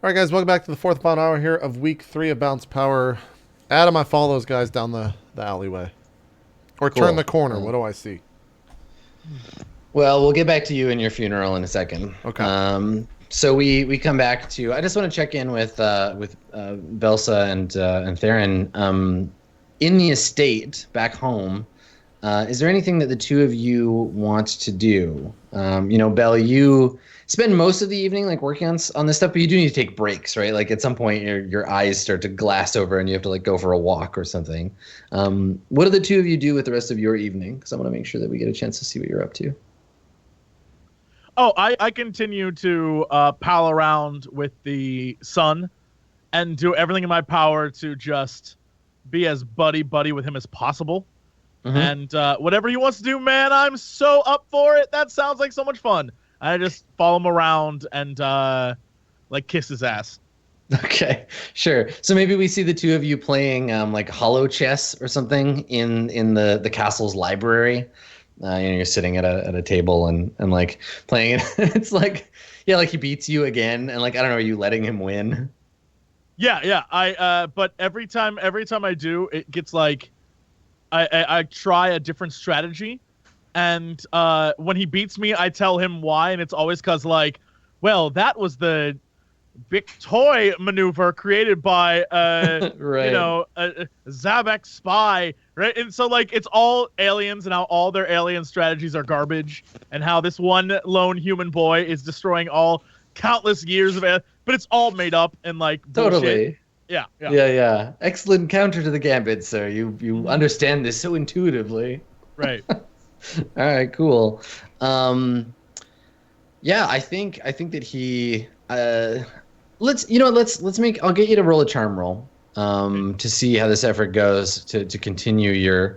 All right, guys, welcome back to the fourth final hour here of week 3 of Bounce Power. Adam, I follow those guys down the alleyway. Or turn the Cool. corner. What do I see? Well, we'll get back to you and your funeral in a second. Okay. So we come back to. I just want to check in with Belsa and Theron. In the estate back home, is there anything that the two of you want to do? Belle, you spend most of the evening like working on this stuff, but you do need to take breaks, right? Like at some point, your eyes start to glass over, and you have to like go for a walk or something. What do the two of you do with the rest of your evening? Because I want to make sure that we get a chance to see what you're up to. Oh, I continue to pal around with the sun and do everything in my power to just be as buddy with him as possible. Mm-hmm. And whatever he wants to do, man, I'm so up for it. That sounds like so much fun. I just follow him around and like kiss his ass. Okay, sure. So maybe we see the two of you playing like hollow chess or something in the castle's library. You're sitting at a table and like playing it. It's like, yeah, like he beats you again, and like I don't know, are you letting him win? Yeah. But every time I do, it gets like I try a different strategy, and when he beats me, I tell him why, and it's always because like, well, that was the big toy maneuver created by Right. Zabek spy, right? And so like it's all aliens and how all their alien strategies are garbage, and how this one lone human boy is destroying all countless years of it, but it's all made up and like bullshit. Totally. Yeah. Yeah. Excellent counter to the gambit, sir. You understand this so intuitively. Right. All right, cool. Yeah, I think that he let's make. I'll get you to roll a charm roll to see how this effort goes to continue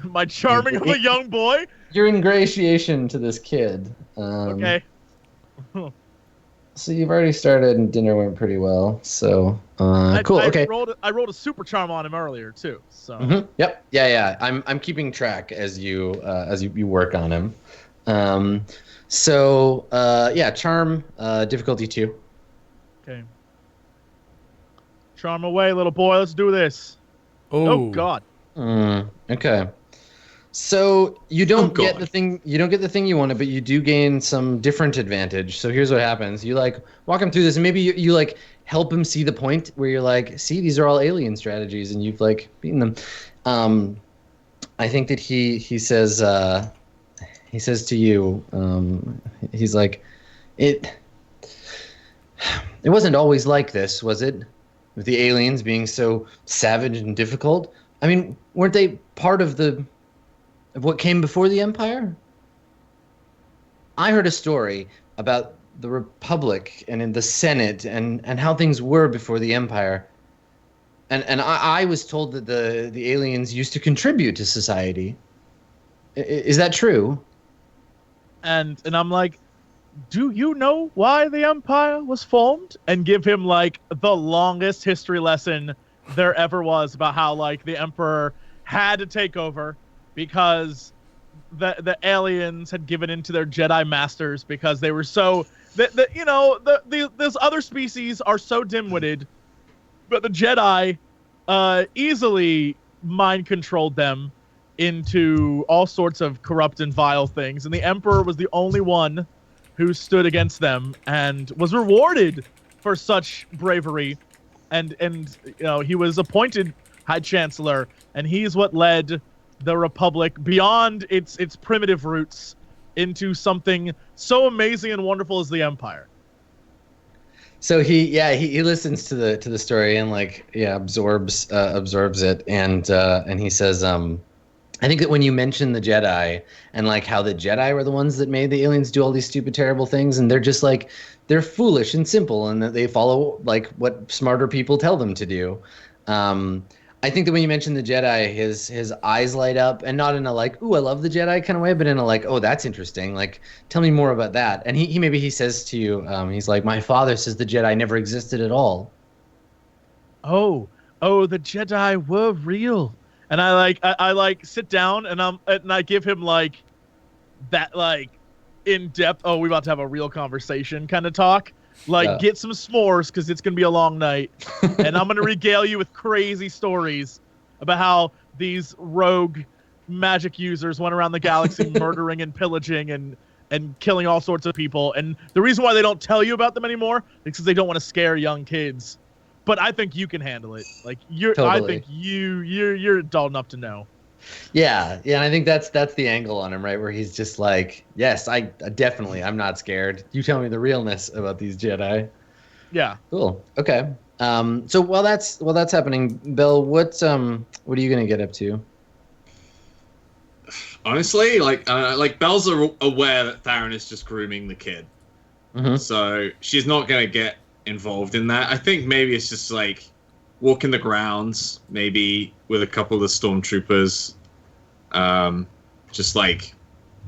My charming of a young boy. your ingratiation to this kid. Okay. So you've already started and dinner went pretty well. So cool. Okay. I rolled a super charm on him earlier too. So Yep. Yeah. I'm keeping track as you work on him. Yeah, charm difficulty 2. okay. Charm away, little boy. Let's do this. Oh God. Okay. So you don't get the thing you wanted, but you do gain some different advantage. So here's what happens. You like walk him through this, and maybe you like help him see the point where you're like, see, these are all alien strategies, and you've like beaten them. I think that he says to you, he's like, it wasn't always like this, was it? With the aliens being so savage and difficult. I mean, weren't they part of what came before the Empire? I heard a story about the Republic and in the Senate and how things were before the Empire. And I was told that the aliens used to contribute to society. Is that true? And I'm like, do you know why the Empire was formed? And give him like the longest history lesson there ever was about how like the Emperor had to take over because the aliens had given in to their Jedi masters because they were so those other species are so dim-witted, but the Jedi easily mind controlled them into all sorts of corrupt and vile things, and the Emperor was the only one who stood against them and was rewarded for such bravery, and he was appointed High Chancellor, and he's what led the Republic beyond its primitive roots into something so amazing and wonderful as the Empire. So he listens to the story and like absorbs it, and he says, I think that when you mention the Jedi and like how the Jedi were the ones that made the aliens do all these stupid, terrible things, and they're just like, they're foolish and simple, and that they follow like what smarter people tell them to do. I think that when you mention the Jedi, his eyes light up, and not in a like, ooh, I love the Jedi kind of way, but in a like, oh, that's interesting. Like, tell me more about that. And he says to you, he's like, my father says the Jedi never existed at all. Oh, the Jedi were real. And I like sit down and I give him like that like in depth. Oh, we about to have a real conversation kind of talk. Like, get some s'mores because it's going to be a long night. And I'm going to regale you with crazy stories about how these rogue magic users went around the galaxy murdering and pillaging and killing all sorts of people. And the reason why they don't tell you about them anymore is because they don't want to scare young kids. But I think you can handle it. Like, I think you're adult enough to know. Yeah, and I think that's the angle on him, right? Where he's just like, yes, I definitely, I'm not scared. You tell me the realness about these Jedi. Yeah. Cool. Okay. So while that's happening, Bill, what are you gonna get up to? Honestly, like Belle's aware that Theron is just grooming the kid, so she's not gonna get involved in that. I think maybe it's just like walking the grounds, maybe with a couple of the stormtroopers, just like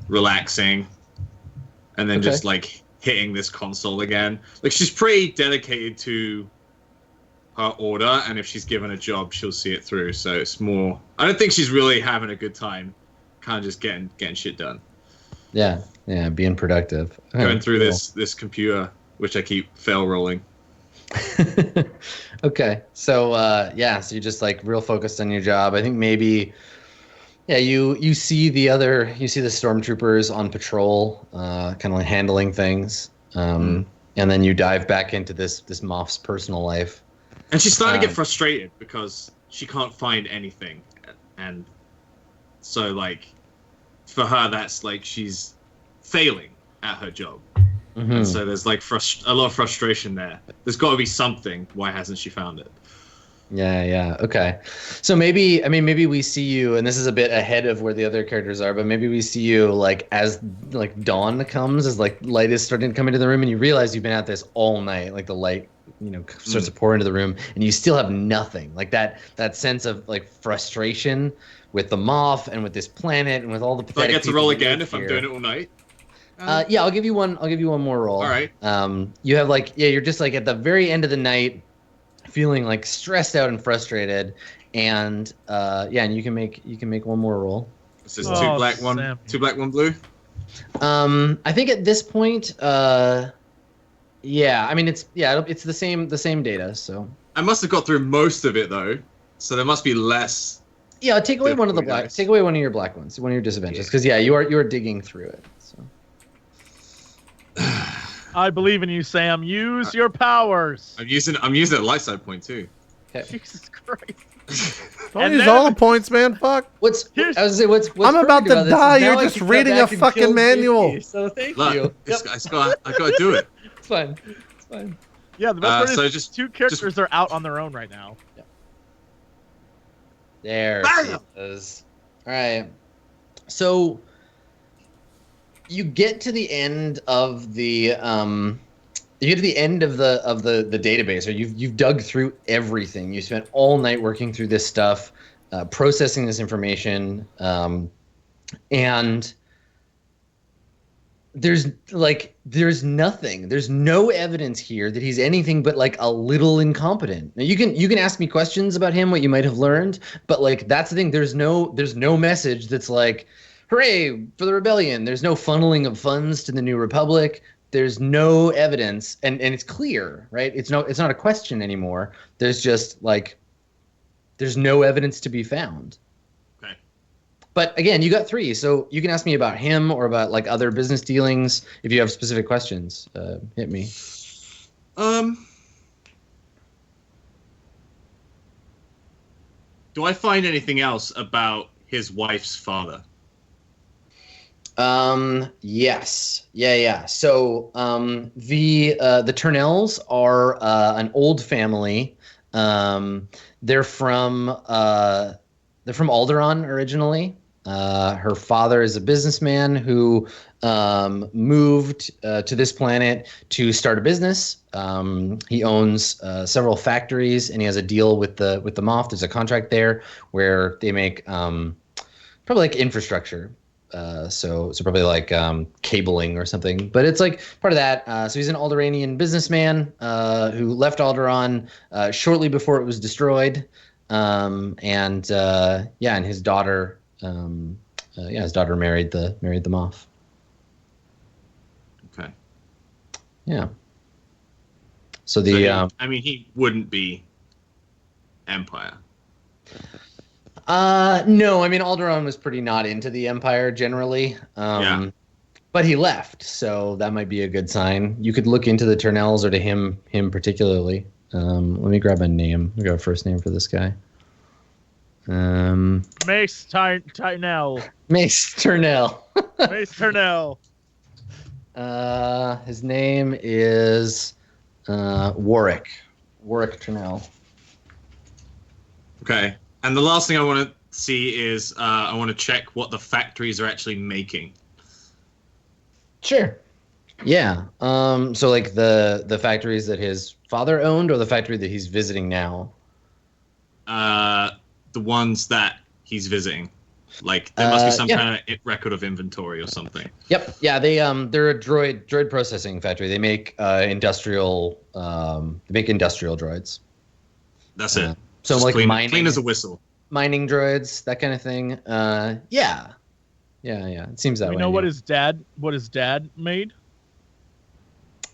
relaxing, and then just like hitting this console again. Like, she's pretty dedicated to her order, and if she's given a job, she'll see it through. So it's more, I don't think she's really having a good time, kind of just getting shit done. Yeah, being productive. Going through this computer, which I keep fail rolling. Okay, so so you're just like real focused on your job. I think maybe, you see the stormtroopers on patrol, kind of like handling things, and then you dive back into this Moff's personal life. And she's starting to get frustrated because she can't find anything, and so like for her that's like she's failing at her job. And so there's like a lot of frustration there. There's got to be something. Why hasn't she found it? Yeah. Okay. So maybe we see you, and this is a bit ahead of where the other characters are, but maybe we see you like as like dawn comes, as like light is starting to come into the room, and you realize you've been at this all night. Like the light, starts to pour into the room, and you still have nothing. Like that sense of like frustration with the Moff and with this planet and with all the pathetic. Do I get to roll again if I'm doing it all night? I'll give you one more roll. All right. You have you're just like at the very end of the night, feeling like stressed out and frustrated, and and you can make one more roll. This is two black, one blue. I think at this point, I mean it's the same data. So I must have got through most of it though, so there must be less. Yeah, take away one of the black. Take away one of your black ones, one of your disadvantages, because you are digging through it. So. I believe in you, Sam. Use your powers. I'm using a light side point too. Okay. Jesus Christ! Don't use all the points, man. Fuck. What's I'm about to die. You're just reading a fucking manual. So thank Look, you. I gotta do it. It's fine. Yeah, the best part is just two characters are out on their own right now. Yeah. There it is. All right. So you get to the end of the database, or you've dug through everything. You spent all night working through this stuff, processing this information, and there's nothing. There's no evidence here that he's anything but like a little incompetent. Now you can ask me questions about him, what you might have learned, but like that's the thing. There's no message that's like, hooray for the rebellion. There's no funneling of funds to the New Republic. There's no evidence, and it's clear, right? It's not a question anymore. There's just like, there's no evidence to be found. Okay. But again, you got 3, so you can ask me about him or about like other business dealings if you have specific questions. Hit me. Do I find anything else about his wife's father? Yes. Yeah. So, the Turnells are, an old family. They're from Alderaan originally. Her father is a businessman who, moved, to this planet to start a business. He owns, several factories, and he has a deal with the Moff. There's a contract there where they make, probably like infrastructure. So probably like cabling or something, but it's like part of that. So he's an Alderaanian businessman who left Alderaan shortly before it was destroyed, and his daughter, married the Moff. Okay. Yeah. So the he wouldn't be Empire. No, I mean Alderaan was pretty not into the Empire generally. But he left, so that might be a good sign. You could look into the Turnells or to him particularly. Let me grab a name. Let me grab a first name for this guy. Mace Tynell. Mace Turnell. Mace Turnell. His name is Warwick. Warwick Turnell. Okay. And the last thing I want to see is I want to check what the factories are actually making. Sure. Yeah. So like the factories that his father owned, or the factory that he's visiting now? The ones that he's visiting. Like there must be some kind of record of inventory or something. Yep. Yeah. They're a droid processing factory. They make industrial droids. That's it. So just like clean as a whistle. Mining droids, that kind of thing. Yeah. It seems that way. We know what his dad made.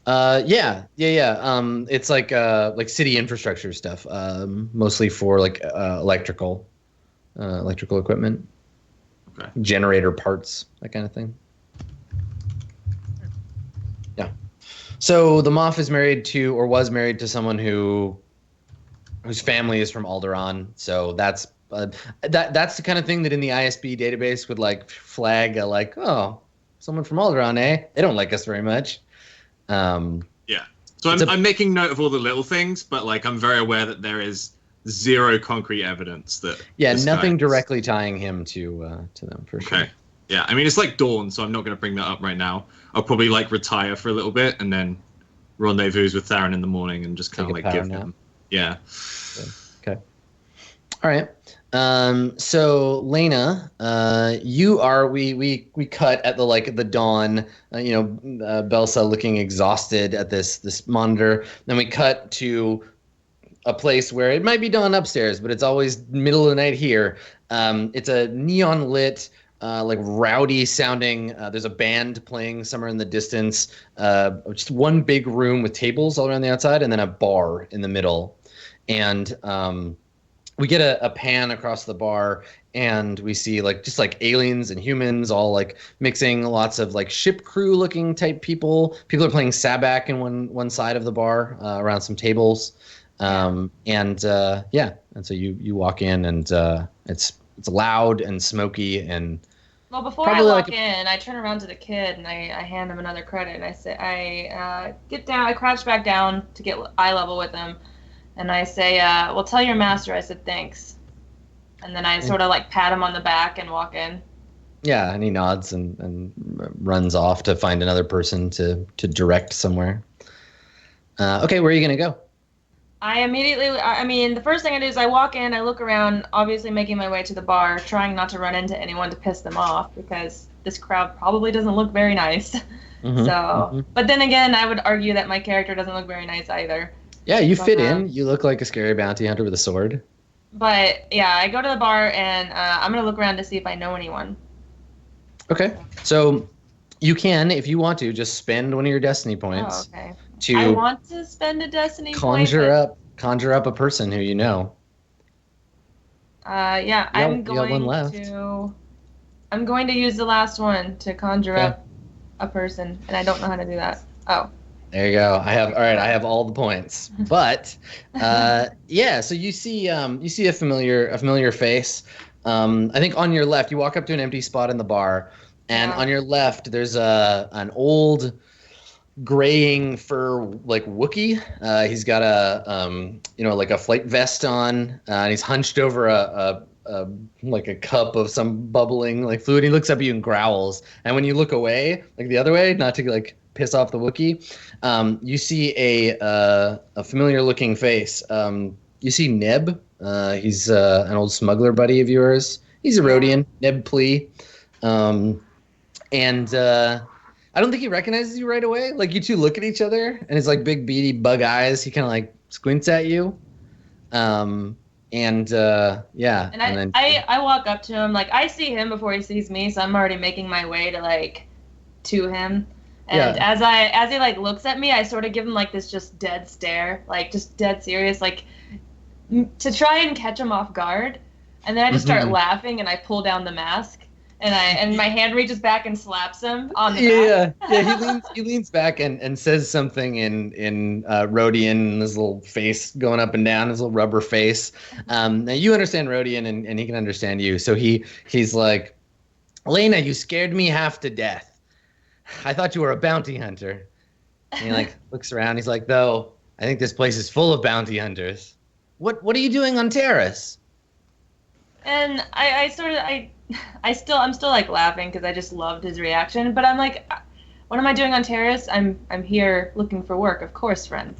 Yeah. It's like city infrastructure stuff. Mostly for like electrical equipment. Okay. Generator parts, that kind of thing. Yeah. So the Moff is married to, or was married to, someone whose family is from Alderaan. So that's the kind of thing that in the ISB database would like flag oh, someone from Alderaan, eh? They don't like us very much. Yeah. So I'm making note of all the little things, but like I'm very aware that there is zero concrete evidence that. Yeah, nothing directly tying him to them for sure. Okay. Yeah, I mean it's like dawn, so I'm not going to bring that up right now. I'll probably like retire for a little bit and then rendezvous with Theron in the morning and just kind of like give him. Yeah. Okay. All right. So Lena, you are, we cut at the dawn, Belsa looking exhausted at this monitor. Then we cut to a place where it might be dawn upstairs, but it's always middle of the night here. It's a neon lit, rowdy sounding, there's a band playing somewhere in the distance, just one big room with tables all around the outside and then a bar in the middle. And, we get a pan across the bar and we see just aliens and humans all mixing, lots of ship crew looking type people. People are playing Sabak in one side of the bar around some tables. And so you walk in and it's loud and smoky and well, before I walk in, I turn around to the kid and I hand him another credit and I say get down. I crouch back down to get eye level with him. And I say, well, tell your master I said thanks. And then I sort of pat him on the back and walk in. Yeah, and he nods and runs off to find another person to direct somewhere. Okay, where are you going to go? The first thing I do is I walk in, I look around, obviously making my way to the bar, trying not to run into anyone to piss them off because this crowd probably doesn't look very nice. But then again, I would argue that my character doesn't look very nice either. Yeah, you fit in. You look like a scary bounty hunter with a sword. But yeah, I go to the bar and I'm gonna look around to see if I know anyone. Okay, so you can, if you want to, just spend one of your destiny points. Oh, okay. To I want to spend a destiny conjure up a person who you know. I'm going to use the last one to conjure up a person, and I don't know how to do that. Oh. There you go. I have all the points. But so you see a familiar face. I think on your left, you walk up to an empty spot in the bar, and on your left there's an old graying fur Wookiee. He's got a flight vest on, and he's hunched over a cup of some bubbling fluid. He looks up at you and growls. And when you look away, the other way, not to piss off the Wookiee, you see a familiar looking face. You see Neb. He's an old smuggler buddy of yours. He's a Rhodian, Neb Plea. I don't think he recognizes you right away. You two look at each other, and his big beady bug eyes, he kind of squints at you. And I walk up to him, I see him before he sees me, so I'm already making my way to him. And as he like looks at me, I sort of give him like this just dead stare, like just dead serious, like to try and catch him off guard. And then I just start laughing and I pull down the mask and my hand reaches back and slaps him on the back. Yeah. He leans back and says something in Rodian, his little face going up and down, his little rubber face. Now you understand Rodian and he can understand you. So he's like, Elena, you scared me half to death. I thought you were a bounty hunter. And he like looks around. He's like, though, I think this place is full of bounty hunters. What are you doing on Terrace? And I'm still like laughing because I just loved his reaction. But I'm like, what am I doing on Terrace? I'm here looking for work, of course, friend.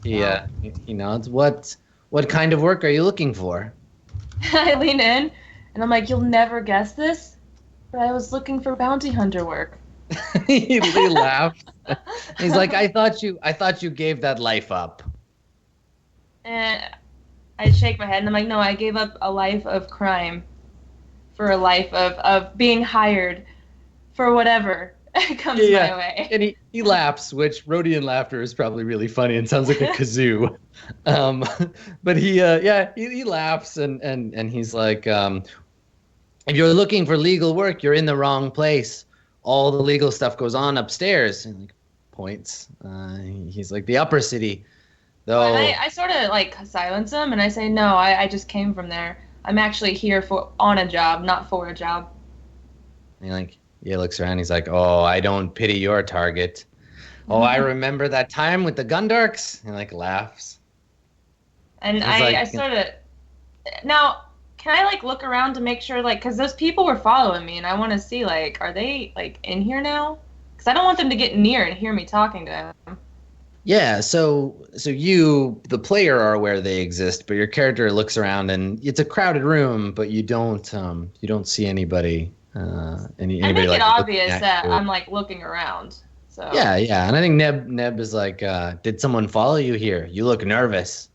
Yeah, he nods. What kind of work are you looking for? I lean in and I'm like, you'll never guess this, but I was looking for bounty hunter work. He laughs. He's like, I thought you gave that life up. And I shake my head and I'm like, no, I gave up a life of crime for a life of being hired for whatever comes my way. And he laughs, which Rodian laughter is probably really funny and sounds like a kazoo. But he laughs and he's like, if you're looking for legal work, you're in the wrong place. All the legal stuff goes on upstairs. And like points. He's like, the upper city. Though I sort of like silence him and I say, no, I just came from there. I'm actually here on a job, not for a job. And he looks around. He's like, oh, I don't pity your target. Oh, I remember that time with the Gundarks. And like laughs. And I sort of, now, can I like look around to make sure, like, because those people were following me and I want to see, like, are they like in here now? Because I don't want them to get near and hear me talking to them. Yeah, so you, the player, are aware they exist, but your character looks around and it's a crowded room, but you don't see anybody. Anybody I make like it obvious that I'm like looking around. So yeah, and I think Neb is like, did someone follow you here? You look nervous.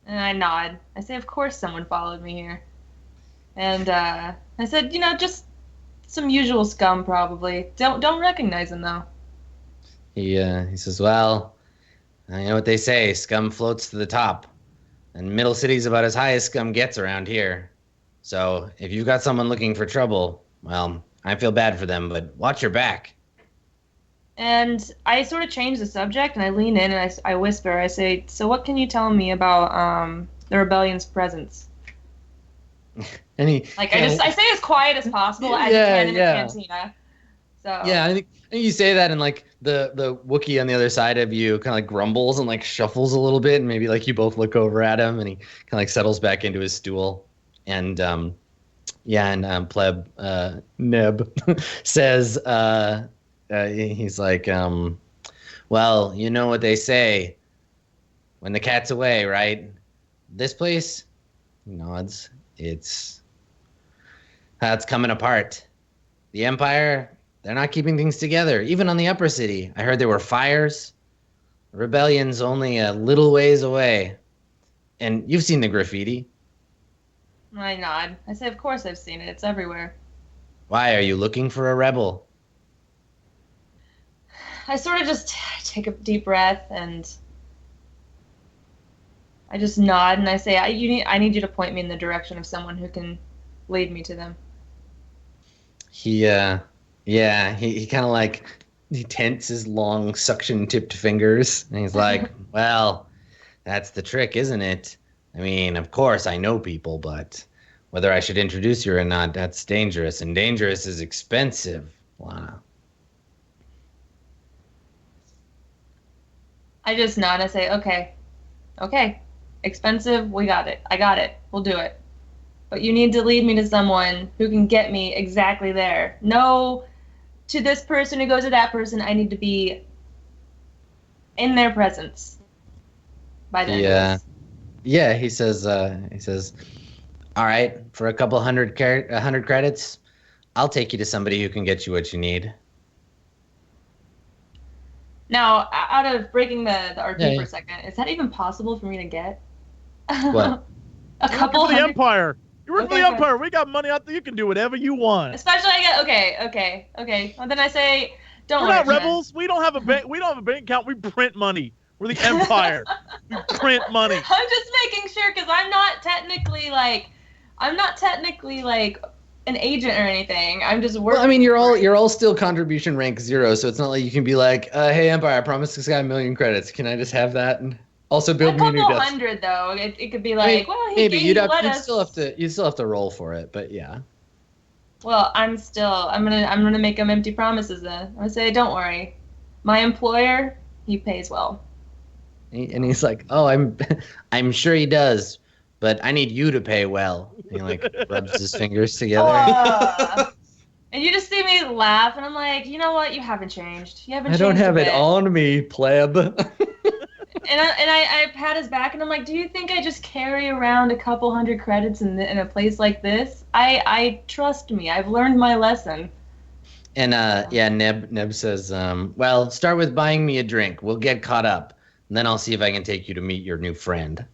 And I nod. I say, of course someone followed me here. And I said, just some usual scum probably. Don't recognize them though. He says, well, I know what they say, scum floats to the top. And Middle City's about as high as scum gets around here. So if you've got someone looking for trouble, well, I feel bad for them, but watch your back. And I sort of change the subject, and I lean in, and I whisper, I say, so what can you tell me about the rebellion's presence? And I say as quiet as possible as you can in the cantina. So yeah, I think you say that, and like the Wookiee on the other side of you kind of like grumbles and like shuffles a little bit, and maybe like you both look over at him, and he kind of like settles back into his stool, and Pleb Neb says, he's like, well, you know what they say, when the cat's away, right? This place, he nods, it's coming apart. The Empire, they're not keeping things together, even on the upper city. I heard there were fires. The rebellion's only a little ways away. And you've seen the graffiti. I nod. I say, of course I've seen it. It's everywhere. Why, are you looking for a rebel? I sort of just take a deep breath and I just nod and I say, I need you to point me in the direction of someone who can lead me to them. He kind of like, he tenses his long suction-tipped fingers, and he's like, well, that's the trick, isn't it? I mean, of course, I know people, but whether I should introduce you or not, that's dangerous, and dangerous is expensive, Lana. I just nod and I say, okay, expensive, we got it. I got it. We'll do it. But you need to lead me to someone who can get me exactly there. No, to this person who goes to that person, I need to be in their presence by the end of this. Yeah, he says, all right, for a couple hundred credits, I'll take you to somebody who can get you what you need. Now, out of breaking the RP for a second, is that even possible for me to get? What? A couple the Empire. You work for the Empire. We got money out there. You can do whatever you want. Especially, I get okay. Well, then I say, Don't We're worry, not man. rebels. We don't have a bank. We don't have a bank account. We print money. We're the Empire. We print money. I'm just making sure because I'm not technically like an agent or anything. I'm just working. Well, I mean, you're all still contribution rank 0, so it's not like you can be like, hey Empire, I promised this guy 1 million credits. Can I just have that? And also build me a new couple desk. hundred though. It could be like, well, he maybe gave you'd us. still have to roll for it, but yeah. Well, I'm gonna make him empty promises then. I'm gonna say, don't worry, my employer, he pays well. And he's like, oh, I'm sure he does, but I need you to pay well. And he like rubs his fingers together. And you just see me laugh, and I'm like, you know what? You haven't changed. You haven't I changed. don't have a it bit. on me, pleb. And I pat his back, and I'm like, do you think I just carry around a couple hundred credits in a place like this? I trust me. I've learned my lesson. And Neb says, well, start with buying me a drink. We'll get caught up, and then I'll see if I can take you to meet your new friend.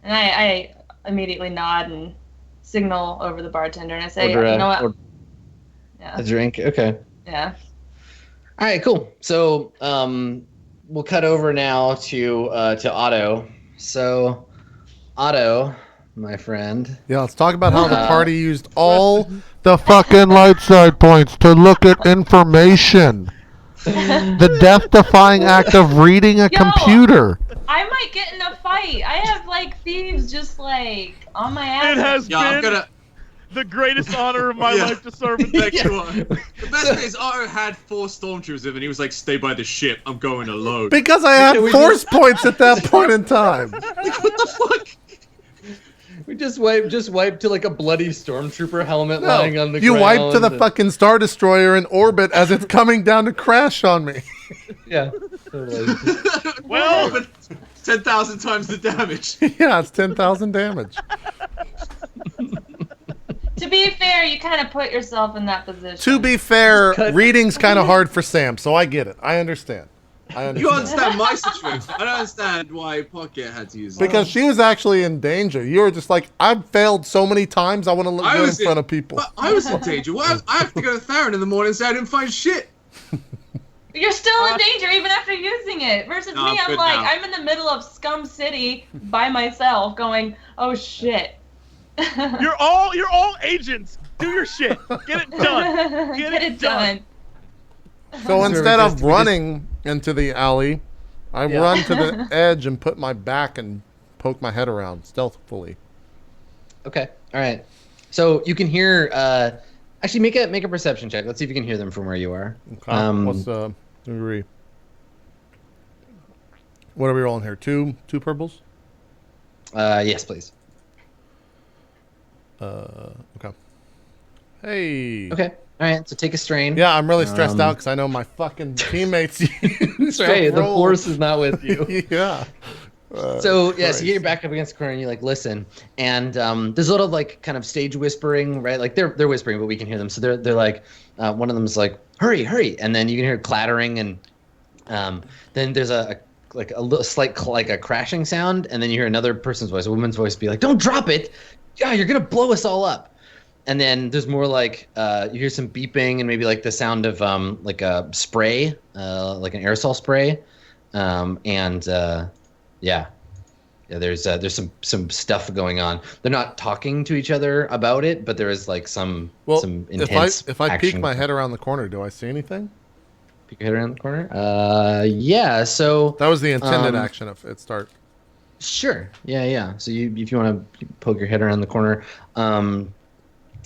And I immediately nod and signal over the bartender, and I say, Order you know what? A drink? Okay. Yeah. All right, cool. So we'll cut over now to Otto. So Otto, my friend. Yeah, let's talk about how the party used all the fucking light side points to look at information. The death-defying act of reading a computer. I might get in a fight. I have like thieves just like on my ass. It has Yeah, been the greatest honor of my life to serve in Next one. The best thing is Otto had 4 stormtroopers with him, and he was like, stay by the ship, I'm going alone. Because I had force points at that point in time. Like, what the fuck? We just wiped to like a bloody stormtrooper helmet lying on the ground. You wiped to the fucking Star Destroyer in orbit as it's coming down to crash on me. Yeah. Totally. Well, But 10,000 times the damage. Yeah, it's 10,000 damage. To be fair, you kind of put yourself in that position. To be fair, reading's kind of hard for Sam, so I get it. I understand. You understand my situation. I don't understand why Pocket had to use it. Because she was actually in danger. You were just like, I've failed so many times, I want to look good in front of people. But I was in danger. Well, I have to go to Theron in the morning and say I didn't find shit. You're still in danger even after using it. Versus No, me, I'm I'm good like, now. I'm in the middle of Scum City by myself going, oh shit. you're all agents. Do your shit. Get it done. Get it done. So instead of running into the alley, I run to the edge and put my back and poke my head around stealthily. Okay. All right. So you can hear. Actually, make a perception check. Let's see if you can hear them from where you are. Okay. What's let me read. What are we rolling here? Two purples? Yes, please. Okay. Hey. Okay. All right. So take a strain. Yeah, I'm really stressed out because I know my fucking teammates. That's right. The force is not with you. Yeah. So you get your back up against the corner and you like listen, and there's a lot of like kind of stage whispering, right? Like they're whispering, but we can hear them. So they're like, one of them is like, hurry, and then you can hear clattering, and then there's a little slight like a crashing sound, and then you hear another person's voice, a woman's voice, be like, don't drop it, yeah, you're gonna blow us all up. And then there's more like you hear some beeping and maybe like the sound of like a spray, like an aerosol spray, Yeah, there's some stuff going on. They're not talking to each other about it, but there is like some intense. If I peek my head around the corner, do I see anything? Peek your head around the corner. Yeah. So that was the intended action of it. Start. Sure. Yeah. So if you want to poke your head around the corner, you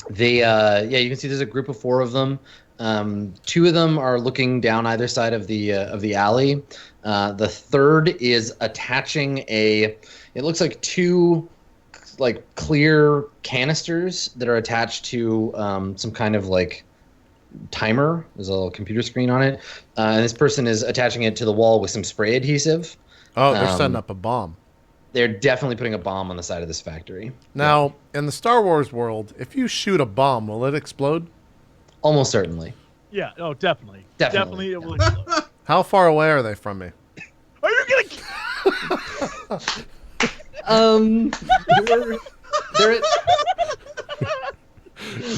can see there's a group of 4 of them. 2 of them are looking down either side of the alley. The third is attaching it looks like 2 like clear canisters that are attached to some kind of like timer. There's a little computer screen on it. And this person is attaching it to the wall with some spray adhesive. Oh, they're setting up a bomb. They're definitely putting a bomb on the side of this factory. Now, in the Star Wars world, if you shoot a bomb, will it explode? Almost certainly. Yeah. Oh, definitely. Definitely, It will explode. How far away are they from me? Are you gonna?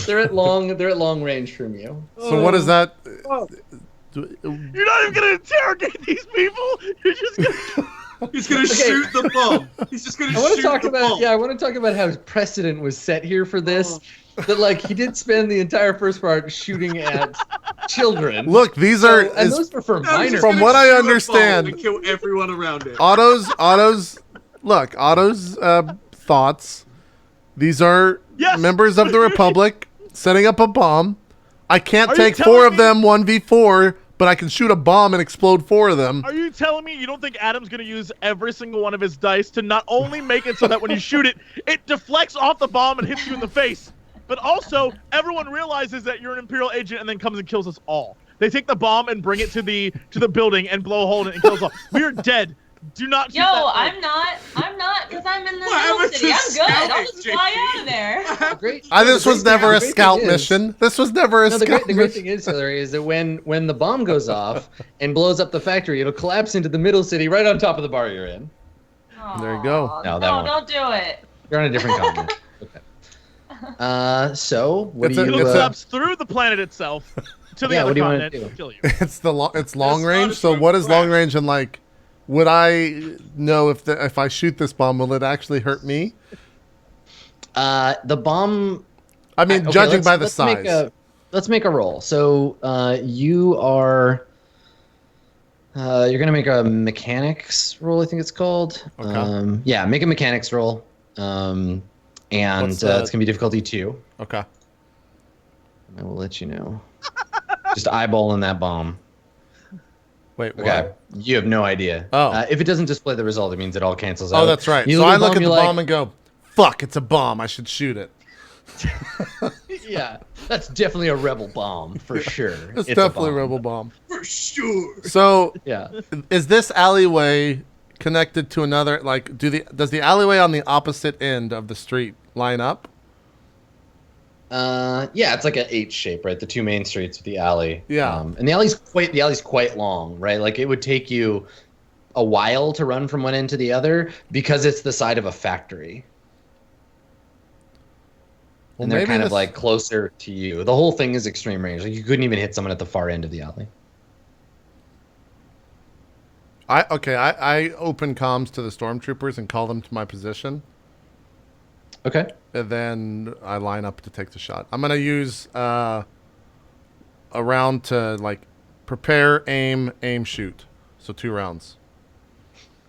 They're at long range from you. So what is that? You're not even gonna interrogate these people. You're just gonna. He's gonna shoot the bomb. He's just gonna shoot the bomb. Yeah, I want to talk about how precedent was set here for this. That like he did spend the entire first part shooting at children. Look, these are and those were for minor. From what I understand, and kill everyone around it. Otto's thoughts. These are members of the Republic setting up a bomb. I can't take 4 of them 1v4, but I can shoot a bomb and explode 4 of them. Are you telling me you don't think Adam's going to use every single one of his dice to not only make it so that when you shoot it, it deflects off the bomb and hits you in the face, but also everyone realizes that you're an Imperial agent and then comes and kills us all? They take the bomb and bring it to the building and blow a hole in it and kill us all. We are dead. Do not shoot that I'm not, because I'm in the middle city. I'm good. I'll just fly out of there. This was never a scout mission. This was never a scout mission. The great thing is, Hillary, is that when the bomb goes off and blows up the factory, it'll collapse into the middle city right on top of the bar you're in. There you go. No, don't do it. You're on a different continent. Okay. So what do you? It'll collapse through the planet itself to the other continent and kill you. It's long range. So what is long range and like? Would I know if I shoot this bomb, will it actually hurt me? The bomb. I mean, judging by the size. Let's make a roll. So you are. You're gonna make a mechanics roll. I think it's called. Okay. Yeah, make a mechanics roll. And it's gonna be difficulty 2. Okay. I will let you know. Just eyeballing that bomb. Wait, what? Okay. You have no idea. Oh. If it doesn't display the result, it means it all cancels out. Oh, that's right. So I look at the bomb and go, fuck, it's a bomb. I should shoot it. Yeah, that's definitely a rebel bomb, for sure. It's definitely a rebel bomb. For sure. So, yeah. Is this alleyway connected to another, like, does the alleyway on the opposite end of the street line up? Yeah, it's like an H shape, right? The 2 main streets with the alley. Yeah. And the alley's quite long, right? Like it would take you a while to run from one end to the other because it's the side of a factory. Well, and they're kind of like closer to you. The whole thing is extreme range. Like you couldn't even hit someone at the far end of the alley. I open comms to the stormtroopers and call them to my position. Okay. And then I line up to take the shot. I'm gonna use a round to like prepare, aim, shoot. So 2 rounds.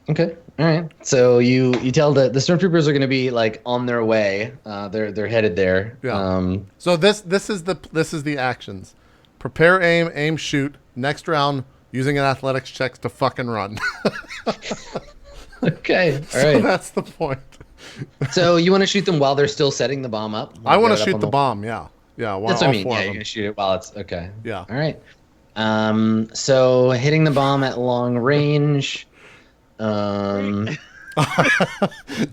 Okay. All right. So you tell the stormtroopers are gonna be like on their way. They're headed there. Yeah. So this is the actions. Prepare, aim, shoot. Next round, using an athletics check to fucking run. Okay. All right. So that's the point. So you want to shoot them while they're still setting the bomb up? I want to shoot the bomb. Yeah. That's what I mean. Yeah, you're gonna shoot it while it's okay. Yeah. All right. So hitting the bomb at long range.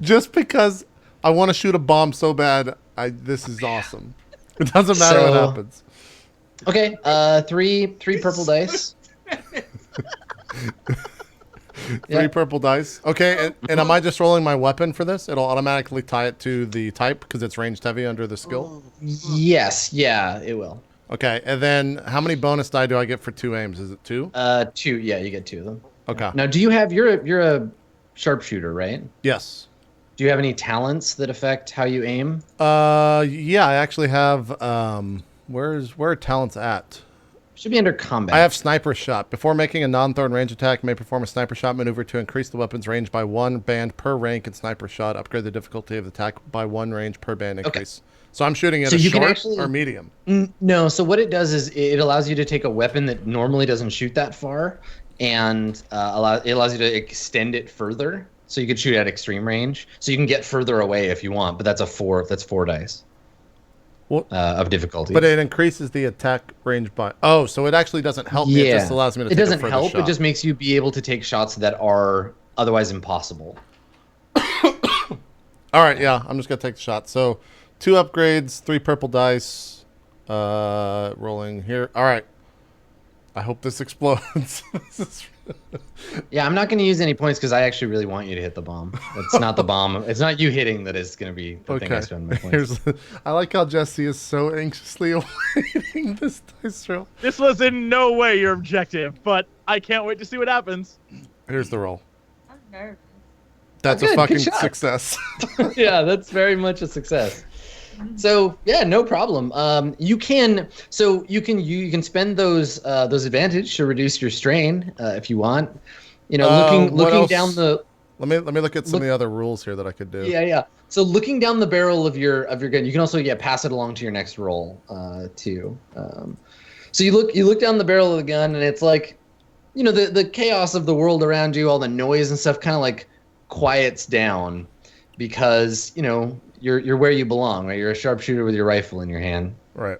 Just because I want to shoot a bomb so bad, this is awesome. It doesn't matter what happens. Okay. Three purple dice. 3 purple dice. Okay, and am I just rolling my weapon for this? It'll automatically tie it to the type because it's ranged heavy under the skill? Yes, yeah, it will. Okay, and then how many bonus die do I get for 2 aims? Is it 2? 2, yeah, you get 2 of them. Okay. Now, do you have, you're a sharpshooter, right? Yes. Do you have any talents that affect how you aim? Yeah, I actually have, where are talents at? Should be under combat. I have sniper shot. Before making a non-thrown range attack, you may perform a sniper shot maneuver to increase the weapon's range by 1 band per rank in sniper shot. Upgrade the difficulty of the attack by 1 range per band increase. Okay. So I'm shooting at a short or medium? No, so what it does is it allows you to take a weapon that normally doesn't shoot that far and it allows you to extend it further. So you could shoot at extreme range. So you can get further away if you want, but that's 4 dice. Of difficulty. But it increases the attack range by... Oh, so it actually doesn't help me. It just allows me to take a further shot. It doesn't help. It just makes you be able to take shots that are otherwise impossible. All right, yeah. I'm just going to take the shot. So 2 upgrades, 3 purple dice. Rolling here. All right. I hope this explodes. Yeah, I'm not going to use any points because I actually really want you to hit the bomb. It's not the bomb. It's not you hitting that is going to be the thing I spend my points. I like how Jesse is so anxiously awaiting this dice roll. This was in no way your objective, but I can't wait to see what happens. Here's the roll. I'm nervous. That's a fucking success. Yeah, that's very much a success. So yeah, no problem. You can spend those advantage to reduce your strain if you want. You know, looking down the. Let me look at some of the other rules here that I could do. Yeah. So looking down the barrel of your gun, you can also pass it along to your next roll too. So you look down the barrel of the gun, and it's like, you know, the chaos of the world around you, all the noise and stuff, kind of like quiets down because you know. You're where you belong, right? You're a sharpshooter with your rifle in your hand. Right.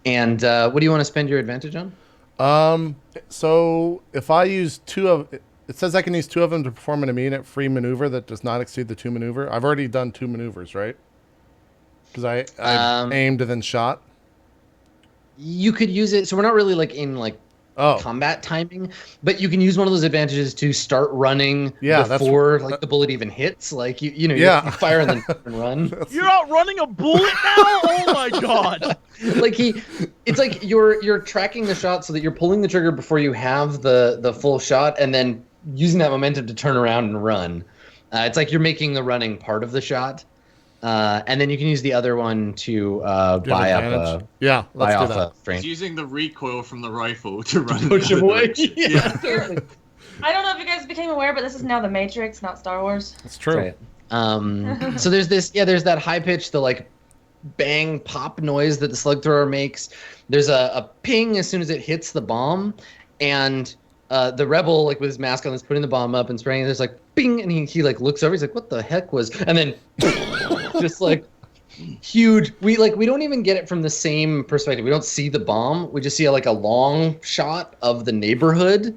And what do you want to spend your advantage on? So if I use it says I can use 2 of them to perform an immediate free maneuver that does not exceed the 2 maneuver. I've already done 2 maneuvers, right? Because I aimed and then shot. You could use it. So we're not really like in like combat timing, but you can use one of those advantages to start running before like the bullet even hits. Like you fire and then run. You're outrunning a bullet now? Oh my god! Like it's like you're tracking the shot so that you're pulling the trigger before you have the full shot, and then using that momentum to turn around and run. It's like you're making the running part of the shot. And then you can use the other one to buy up a strain. He's using the recoil from the rifle to push him away. Yeah. I don't know if you guys became aware, but this is now the Matrix, not Star Wars. That's true. That's right. So there's that high pitch, the like bang pop noise that the slug thrower makes. There's a ping as soon as it hits the bomb, and the rebel, like with his mask on, is putting the bomb up and spraying. There's like bing, and he like looks over. He's like, "What the heck was?" And then just like huge. We don't even get it from the same perspective. We don't see the bomb. We just see like a long shot of the neighborhood,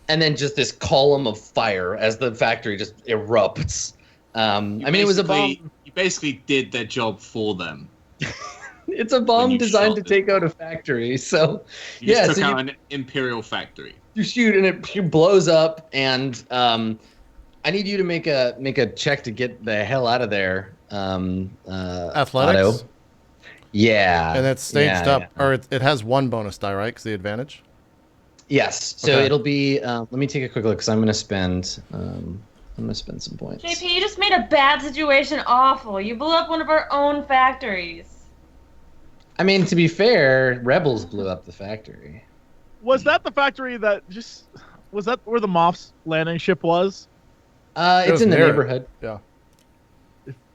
and then just this column of fire as the factory just erupts. I mean, it was a bomb. You basically did their job for them. It's a bomb designed to take out a factory. So you just took out an Imperial factory. You shoot and it blows up, and I need you to make a check to get the hell out of there. Athletics. Otto. Yeah. And it's staged up, or it has 1 bonus die, right? Because the advantage. Yes. So it'll be. Let me take a quick look because I'm gonna spend some points. JP, you just made a bad situation awful. You blew up one of our own factories. I mean, to be fair, rebels blew up the factory. Was that the factory was that where the Moff's landing ship was? It's in the neighborhood. Yeah.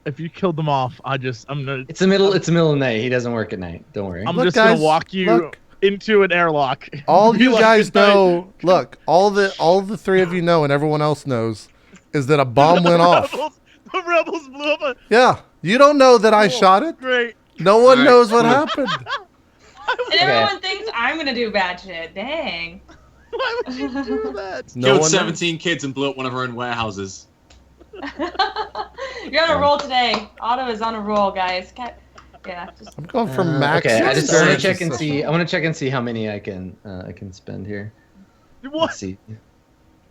If you killed them off, I'm gonna. It's the middle of the night. He doesn't work at night. Don't worry. I'm just gonna walk you into an airlock. All you guys know. Look, all the 3 of you know, and everyone else knows, is that a bomb went off. The rebels blew up. Yeah, you don't know that I shot it. Great. No one knows what happened. And everyone thinks I'm gonna do bad shit. Dang. Why would you do that? Killed 17 kids and blew up one of our own warehouses. You're on a roll today. Otto is on a roll, guys. I'm going for max. Okay, I want to check and see. I want to check and see how many I can spend here. What? Let's see.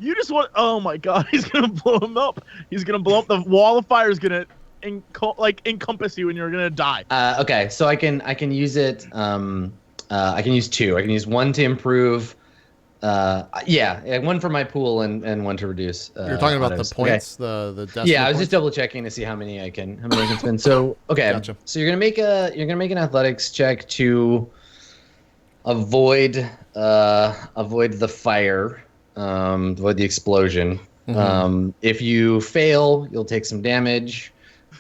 You just want? Oh my god, he's gonna blow him up. He's gonna blow up. The wall of fire is gonna encompass you, and you're gonna die. Okay, so I can use it. I can use 2. I can use 1 to improve. 1 for my pool and 1 to reduce. You're talking about the points, okay. the decimal Yeah, I was points? just double checking to see how many I can spend. So okay, Gotcha. So you're gonna make an athletics check to avoid the fire, avoid the explosion. Mm-hmm. If you fail, you'll take some damage.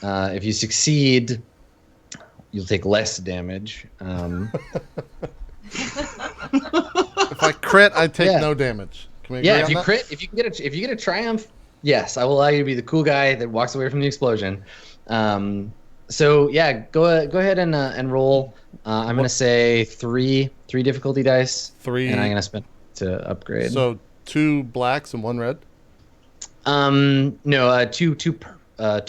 If you succeed, you'll take less damage. If I crit, I take no damage. Can we agree on if you that? crit, if you get a triumph, yes, I will allow you to be the cool guy that walks away from the explosion. So yeah, go ahead and roll. I'm gonna say three difficulty dice. 3, and I'm gonna spend to upgrade. So 2 blacks and 1 red. No, two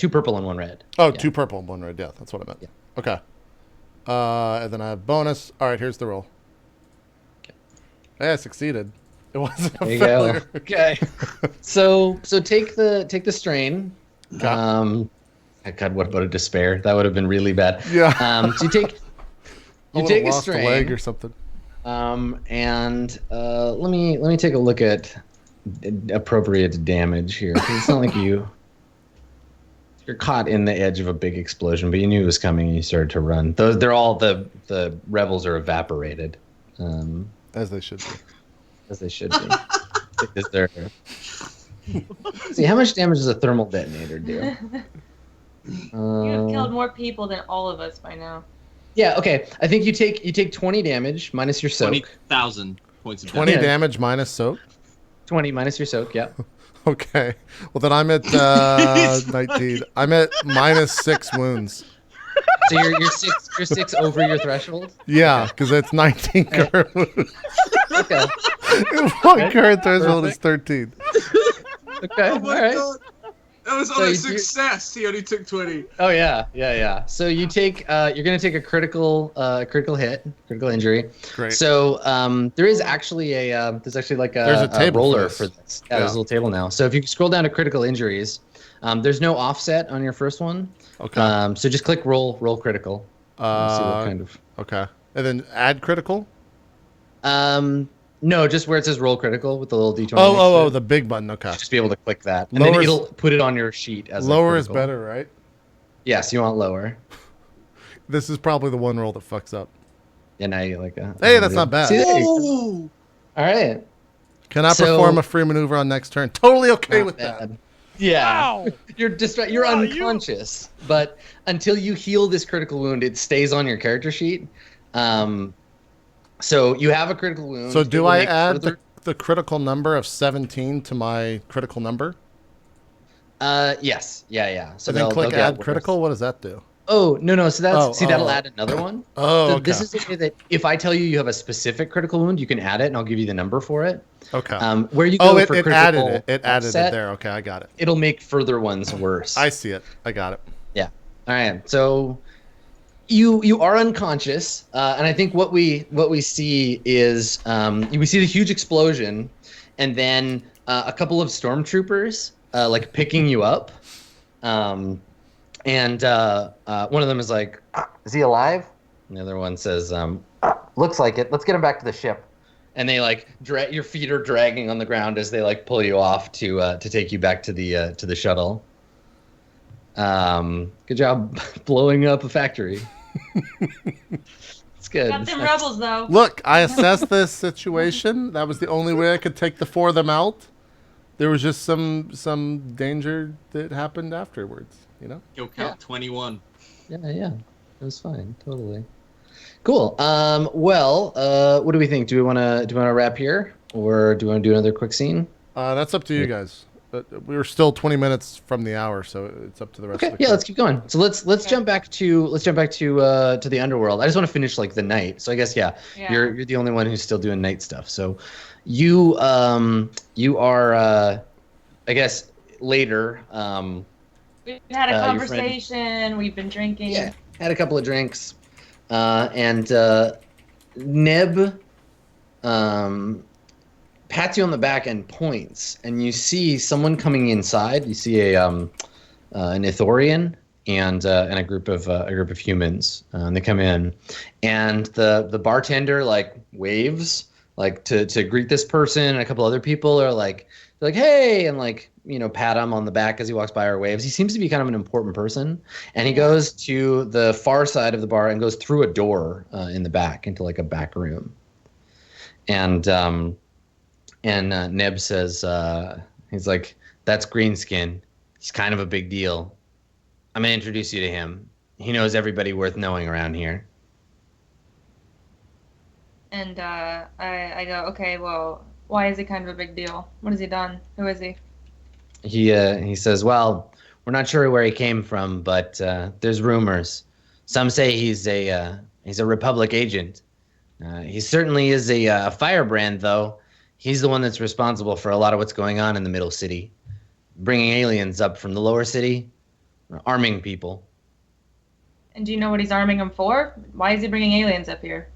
purple and 1 red. Oh, yeah. 2 purple and 1 red. Yeah, that's what I meant. Yeah. Okay. And then I have bonus. All right, here's the roll. Okay. Hey, I succeeded. It wasn't a There you failure. go. Okay. So take the strain. Okay. God, what about a despair? That would have been really bad. Yeah. So you take I would've a lost strain. a leg or something. And let me take a look at appropriate damage here. 'Cause it's not like you're caught in the edge of a big explosion, but you knew it was coming and you started to run. They're all the rebels are evaporated. As they should be. As they should be. Because they're... See, how much damage does a thermal detonator do? You have killed more people than all of us by now. Yeah, okay. I think you take 20 damage minus your soak. 20,000 points of 20 damage. damage minus soak? 20 minus your soak, yeah. Okay. Well, then I'm at 19. I'm at minus 6 wounds. So you're six over your threshold? Yeah, because it's 19 current wounds. Okay. One current threshold is 13. Okay. Oh my all right. god. That was So on a you- success. He only took 20. Oh yeah. So you take you're gonna take a critical critical injury. Great. So there is actually there's actually There's a table roller for for this. this. Yeah, there's Yeah. a little table now. So if you scroll down to critical injuries, there's no offset on your first one. Okay. So just click roll critical. And see what kind of. Okay. And then add critical? No, just where it says roll critical with the little d20. Oh, the big button. Okay. Just be able to click that, and Lower then is- it'll put it on your sheet as a Lower is critical. better, right? Yes, you want lower. This is probably the one roll that fucks up. And now you Hey, that's not bad. See, there you go. Ooh. All right. Cannot So- perform a free maneuver on next turn. Totally okay Not with that. bad. Yeah. Wow. You're You're Wow, unconscious, but until you heal this critical wound, it stays on your character sheet. So you have a critical wound. So It do will I make add further- the critical number of 17 to my critical number? Yes. Yeah. So And then they'll click get add worse. critical? What does that do? Oh no. So that's that'll oh. add another one. Oh, So okay. this is the way that if I tell you have a specific critical wound, you can add it, and I'll give you the number for it. Okay. Where you go Oh, it for added critical it. It added offset, it there. Okay, I got it. It'll make further ones worse. I see it. I got it. Yeah. All right. So you are unconscious, and I think what we see is we see the huge explosion, and then a couple of stormtroopers like picking you up, and one of them is like, "Is he alive?" And the other one says, "Looks like it. Let's get him back to the ship." And they like your feet are dragging on the ground as they like pull you off to take you back to the shuttle. Good job blowing up a factory. It's good. Got them rebels though. Look, I assessed this situation. That was the only way I could take the 4 of them out. There was just some danger that happened afterwards, you know? Kill count 21. Yeah, it was fine, totally. Cool. Well, what do we think? Do we want to wrap here, or do we want to do another quick scene? That's up to you guys. But we were still 20 minutes from the hour, so it's up to the rest Okay, of the yeah, crew. let's keep going. So let's jump back to the Underworld. I just want to finish like the night. So I guess Yeah. you're the only one who's still doing night stuff. So you are I guess later We've had a your friend- conversation. We've been drinking. yeah, had a couple of drinks, and Neb pats you on the back and points, and you see someone coming inside. You see an Ithorian and a group of humans. And they come in, and the bartender like waves like to greet this person, and a couple other people are like hey, and like pat him on the back as he walks by or waves. He seems to be kind of an important person, and he goes to the far side of the bar and goes through a door in the back into like a back room, and Neb says, he's like, "That's Greenskin. He's kind of a big deal. I'm going to introduce you to him. He knows everybody worth knowing around here." And I go, okay, well, why is he kind of a big deal? What has he done? Who is he? He says, "Well, we're not sure where he came from, but there's rumors. Some say he's a Republic agent. He certainly is a firebrand, though. He's the one that's responsible for a lot of what's going on in the Middle City, bringing aliens up from the lower city, arming people." And do you know what he's arming them for? Why is he bringing aliens up here?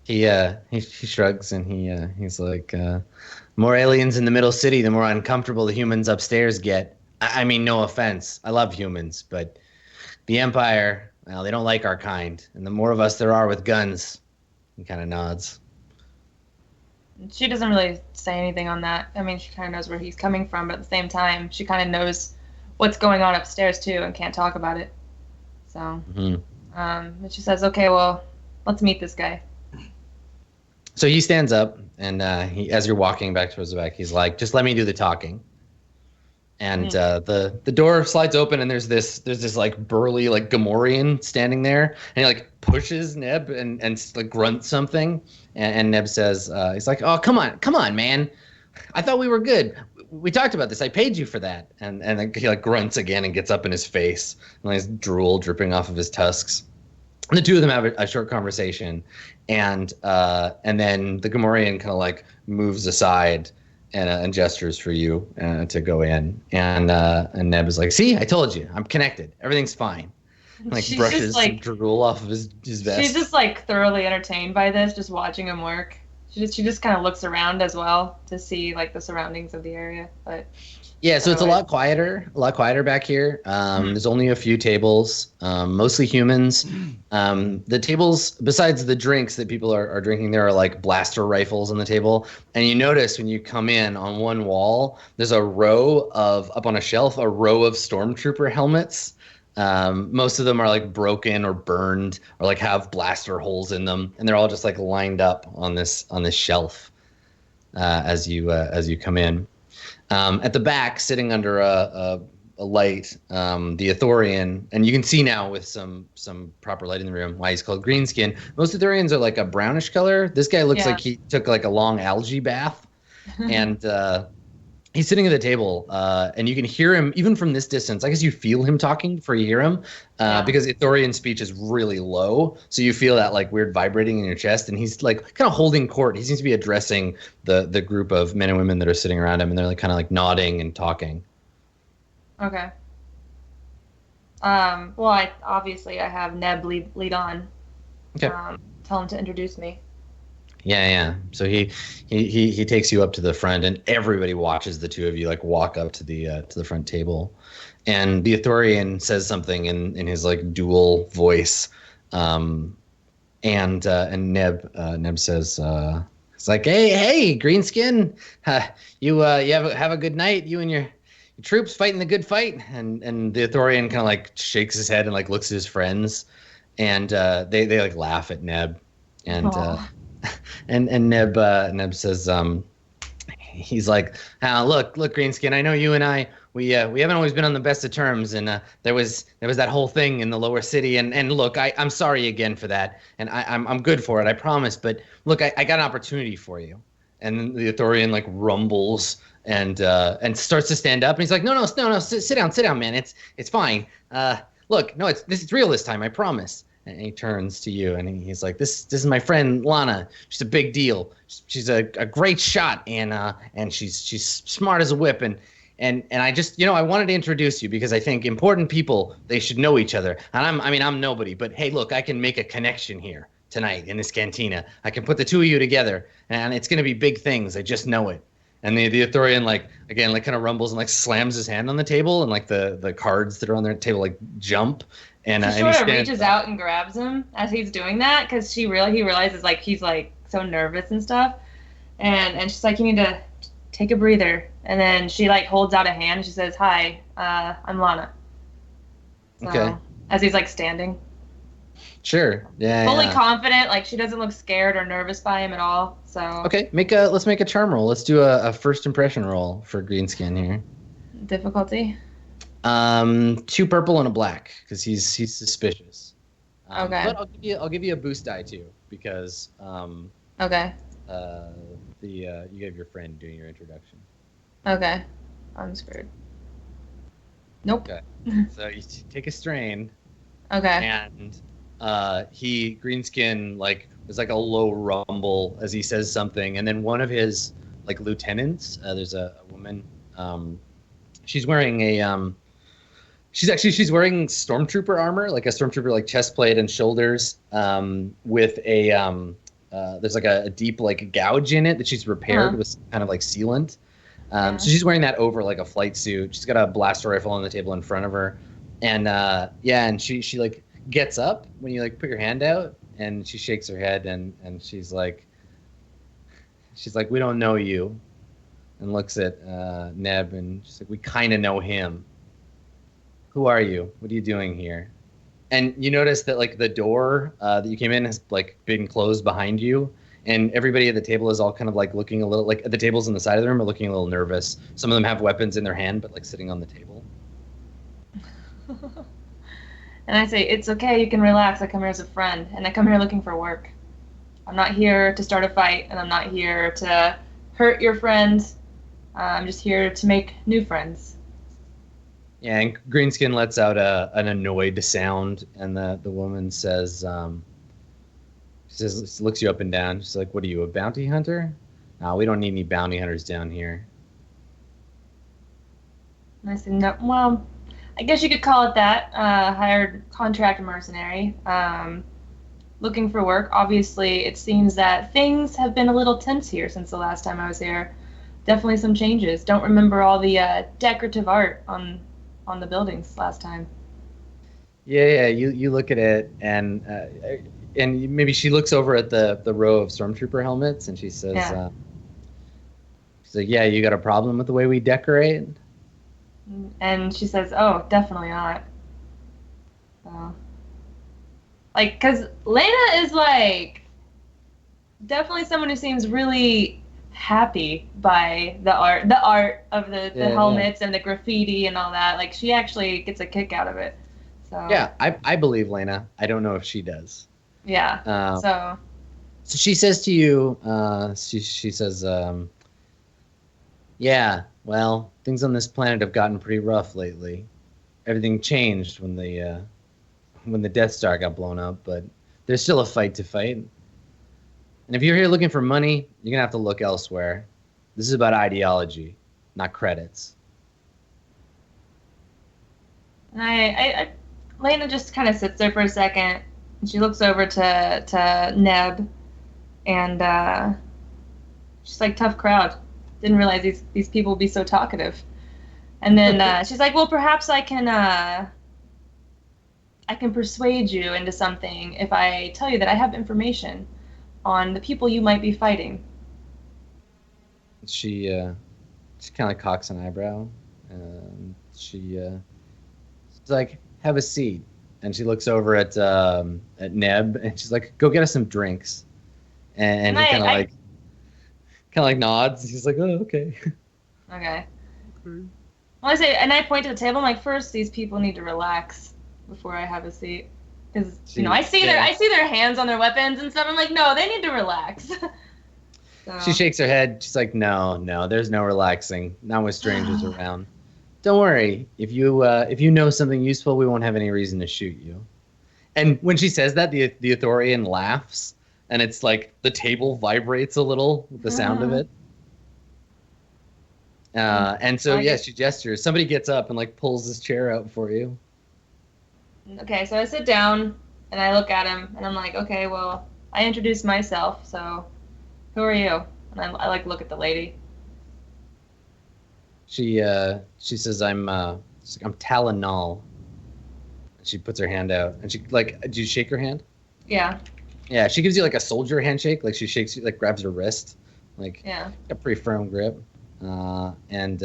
He shrugs and he's like, more aliens in the middle city, the more uncomfortable the humans upstairs get. I mean, no offense, I love humans, but the Empire, well, they don't like our kind, and the more of us there are with guns. He kind of nods. She doesn't really say anything on that. I mean, she kind of knows where he's coming from, but at the same time, she kind of knows what's going on upstairs too, and can't talk about it. So, but she says, "Okay, well, let's meet this guy." So he stands up, and as you're walking back towards the back, he's like, "Just let me do the talking." And the door slides open, and there's this like burly like Gamorrean standing there, and he like pushes Neb and like grunts something, and Neb says, he's like, "Oh, come on, man, I thought we were good. We talked about this. I paid you for that." And he like grunts again and gets up in his face, and there's drool dripping off of his tusks. And the two of them have a short conversation, and then the Gamorrean kind of like moves aside and gestures for you to go in, and Neb is like, "See, I told you, I'm connected. Everything's fine." And, like She's brushes just, like, some drool off of his vest. She's just like thoroughly entertained by this, just watching him work. She just kind of looks around as well to see like the surroundings of the area, but. Yeah, so it's a lot quieter back here. There's only a few tables, mostly humans. The tables, besides the drinks that people are drinking, there are like blaster rifles on the table. And you notice when you come in on one wall, there's up on a shelf, a row of stormtrooper helmets. Most of them are like broken or burned or like have blaster holes in them. And they're all just like lined up on this shelf as you come in. At the back, sitting under a light, the Ithorian, and you can see now with some proper light in the room why he's called Greenskin. Most Ithorians are like a brownish color. This guy looks like he took like a long algae bath, and he's sitting at the table, and you can hear him even from this distance. I guess you feel him talking before you hear him, because Ithorian speech is really low, so you feel that like weird vibrating in your chest. And he's like kind of holding court. He seems to be addressing the group of men and women that are sitting around him, and they're like kind of like nodding and talking. Okay. Well, I have Neb lead on. Okay. Tell him to introduce me. Yeah. So he takes you up to the front, and everybody watches the two of you like walk up to the front table, and the Ithorian says something in his like dual voice, and Neb says, it's like, hey, Greenskin, you have a good night, you and your troops fighting the good fight. And the Ithorian kind of like shakes his head and like looks at his friends, and they like laugh at Neb, and and Neb says, he's like, look, Greenskin, I know you and I, we haven't always been on the best of terms, and there was that whole thing in the lower city, and look, I'm sorry again for that, and I'm good for it, I promise, but look, I got an opportunity for you. And the Ithorian like rumbles and starts to stand up, and he's like, no, sit down, man, it's fine. Look, no, it's real this time, I promise. And he turns to you, and he's like, "This is my friend Lana. She's a big deal. She's a great shot, and she's smart as a whip. And I just, I wanted to introduce you because I think important people, they should know each other. And I'm nobody, but hey, look, I can make a connection here tonight in this cantina. I can put the two of you together, and it's gonna be big things. I just know it." And the Ithorian kind of rumbles and like slams his hand on the table, and like the cards that are on their table like jump. And she sort of reaches out and grabs him as he's doing that, because he realizes like he's like so nervous and stuff, and she's like, "You need to take a breather." And then she like holds out a hand and she says, "Hi, I'm Lana." So, okay. As he's like standing. Sure. Yeah. Fully confident, like she doesn't look scared or nervous by him at all. So. Okay, let's make a charm roll. Let's do a first impression roll for Greenskin here. Difficulty. 2 purple and a black, because he's suspicious. Okay. But I'll give you a boost die too, because okay. You have your friend doing your introduction. Okay. I'm screwed. Nope. Okay. So you take a strain. Okay. And Greenskin like there's like a low rumble as he says something, and then one of his like lieutenants, there's a woman, she's wearing she's wearing stormtrooper armor, like a stormtrooper like chest plate and shoulders, with a there's like a deep like gouge in it that she's repaired with kind of like sealant. So she's wearing that over like a flight suit. She's got a blaster rifle on the table in front of her, and and she like gets up when you like put your hand out, and she shakes her head, and she's like, we don't know you, and looks at Neb, and she's like, we kind of know him. Who are you? What are you doing here? And you notice that like the door that you came in has like been closed behind you, and everybody at the table is all kind of like looking a little like the tables on the side of the room are looking a little nervous. Some of them have weapons in their hand, but like sitting on the table. And I say, it's okay, you can relax. I come here as a friend, and I come here looking for work. I'm not here to start a fight, and I'm not here to hurt your friends. I'm just here to make new friends. Yeah, and Greenskin lets out an annoyed sound, and the woman says, looks you up and down. She's like, what are you, a bounty hunter? No, we don't need any bounty hunters down here. And I said, no, well, I guess you could call it that. Hired contract mercenary. Looking for work. Obviously, it seems that things have been a little tense here since the last time I was here. Definitely some changes. Don't remember all the decorative art on the buildings last time. Yeah. You look at it, and maybe she looks over at the row of stormtrooper helmets, and she says, she's like, yeah, you got a problem with the way we decorate? And she says, oh, definitely not. So, like, because Lena is, like, definitely someone who seems really happy by the art of the helmets and the graffiti and all that. Like, she actually gets a kick out of it. So yeah, I believe Lena. I don't know if she does. Yeah. So she says to you, she says, yeah, well, things on this planet have gotten pretty rough lately. Everything changed when the Death Star got blown up, but there's still a fight to fight. And if you're here looking for money, you're going to have to look elsewhere. This is about ideology, not credits. And Lena just kind of sits there for a second, and she looks over to Neb, and she's like, tough crowd. Didn't realize these people would be so talkative. And then she's like, well, perhaps I can persuade you into something if I tell you that I have information on the people you might be fighting. She kind of cocks an eyebrow. She's like, have a seat. And she looks over at Neb, and she's like, go get us some drinks. And he kind of like nods. He's like, oh, okay. Okay. Well, I point to the table. I'm like, first, these people need to relax before I have a seat, because I see their hands on their weapons and stuff. I'm like, no, they need to relax. So. She shakes her head. She's like, no, there's no relaxing. Not with strangers around. Don't worry. If you know something useful, we won't have any reason to shoot you. And when she says that, the Ithorian laughs, and it's like the table vibrates a little with the sound of it. And so, she gestures. Somebody gets up and like pulls this chair out for you. Okay, so I sit down and I look at him and I'm like, okay, well, I introduced myself, so who are you? And I like look at the lady. She says, I'm Talonal. She puts her hand out, and she like, do you shake her hand? Yeah. Yeah, she gives you like a soldier handshake. Like she shakes you, like grabs your wrist, like a pretty firm grip. And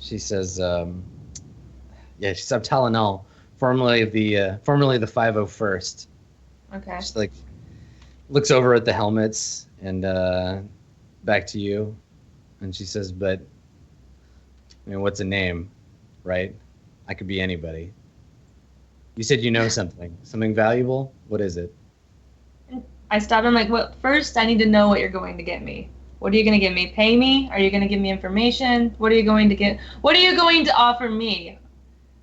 she says, she's I'm Talonal, formerly the 501st. Okay. She like looks over at the helmets and back to you, and she says, but I mean, what's a name, right? I could be anybody. You said you know something valuable. What is it? I stopped. I'm like, well, first I need to know what you're going to get me. What are you going to give me? Pay me? Are you going to give me information? What are you going to get? What are you going to offer me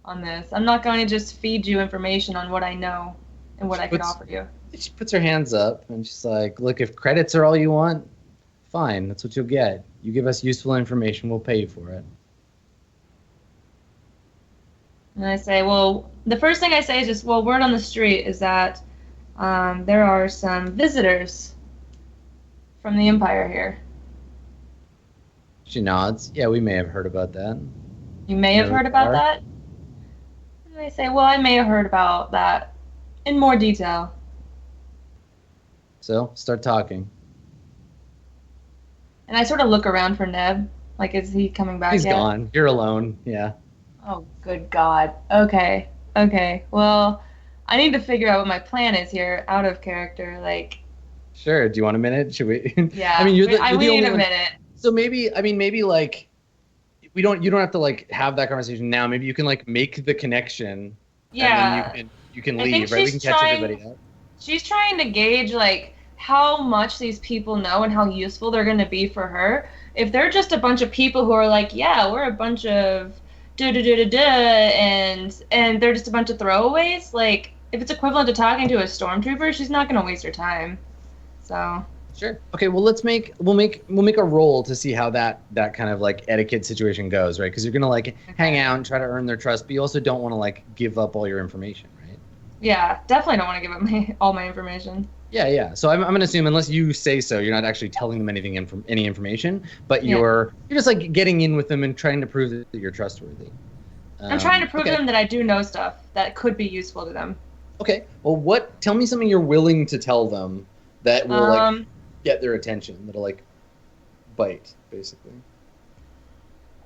on this? I'm not going to just feed you information on what I know and what I can offer you. She puts her hands up and she's like, look, if credits are all you want, fine, that's what you'll get. You give us useful information, we'll pay you for it. And I say, well, the first thing I say is just, well, word on the street is that there are some visitors from the Empire here. She nods. Yeah, we may have heard about that. You may have heard about that? And I say, well, I may have heard about that in more detail. So, start talking. And I sort of look around for Neb. Like, is he coming back He's yet? gone. You're alone. Yeah. Oh, good God. Okay. Well, I need to figure out what my plan is here, out of character. Like. Sure. Do you want a minute? Should we? Yeah. I mean, you're the we only need a one. minute. So maybe like, you don't have to like have that conversation now. Maybe you can like make the connection. Yeah. And then you can leave, right? We can catch everybody up. She's trying to gauge like how much these people know and how useful they're going to be for her. If they're just a bunch of people who are like, yeah, we're a bunch of and they're just a bunch of throwaways, like if it's equivalent to talking to a stormtrooper, she's not going to waste her time. So sure. Okay, well we'll make a roll to see how that kind of like etiquette situation goes, right? Because you're gonna like hang out and try to earn their trust, but you also don't want to like give up all your information, right? Yeah, definitely don't want to give up all my information. Yeah. So I'm gonna assume, unless you say so, you're not actually telling them any information, but you're just like getting in with them and trying to prove that you're trustworthy. I'm trying to prove to them that I do know stuff that could be useful to them. Okay. Well, tell me something you're willing to tell them that will like get their attention, that'll like bite, basically.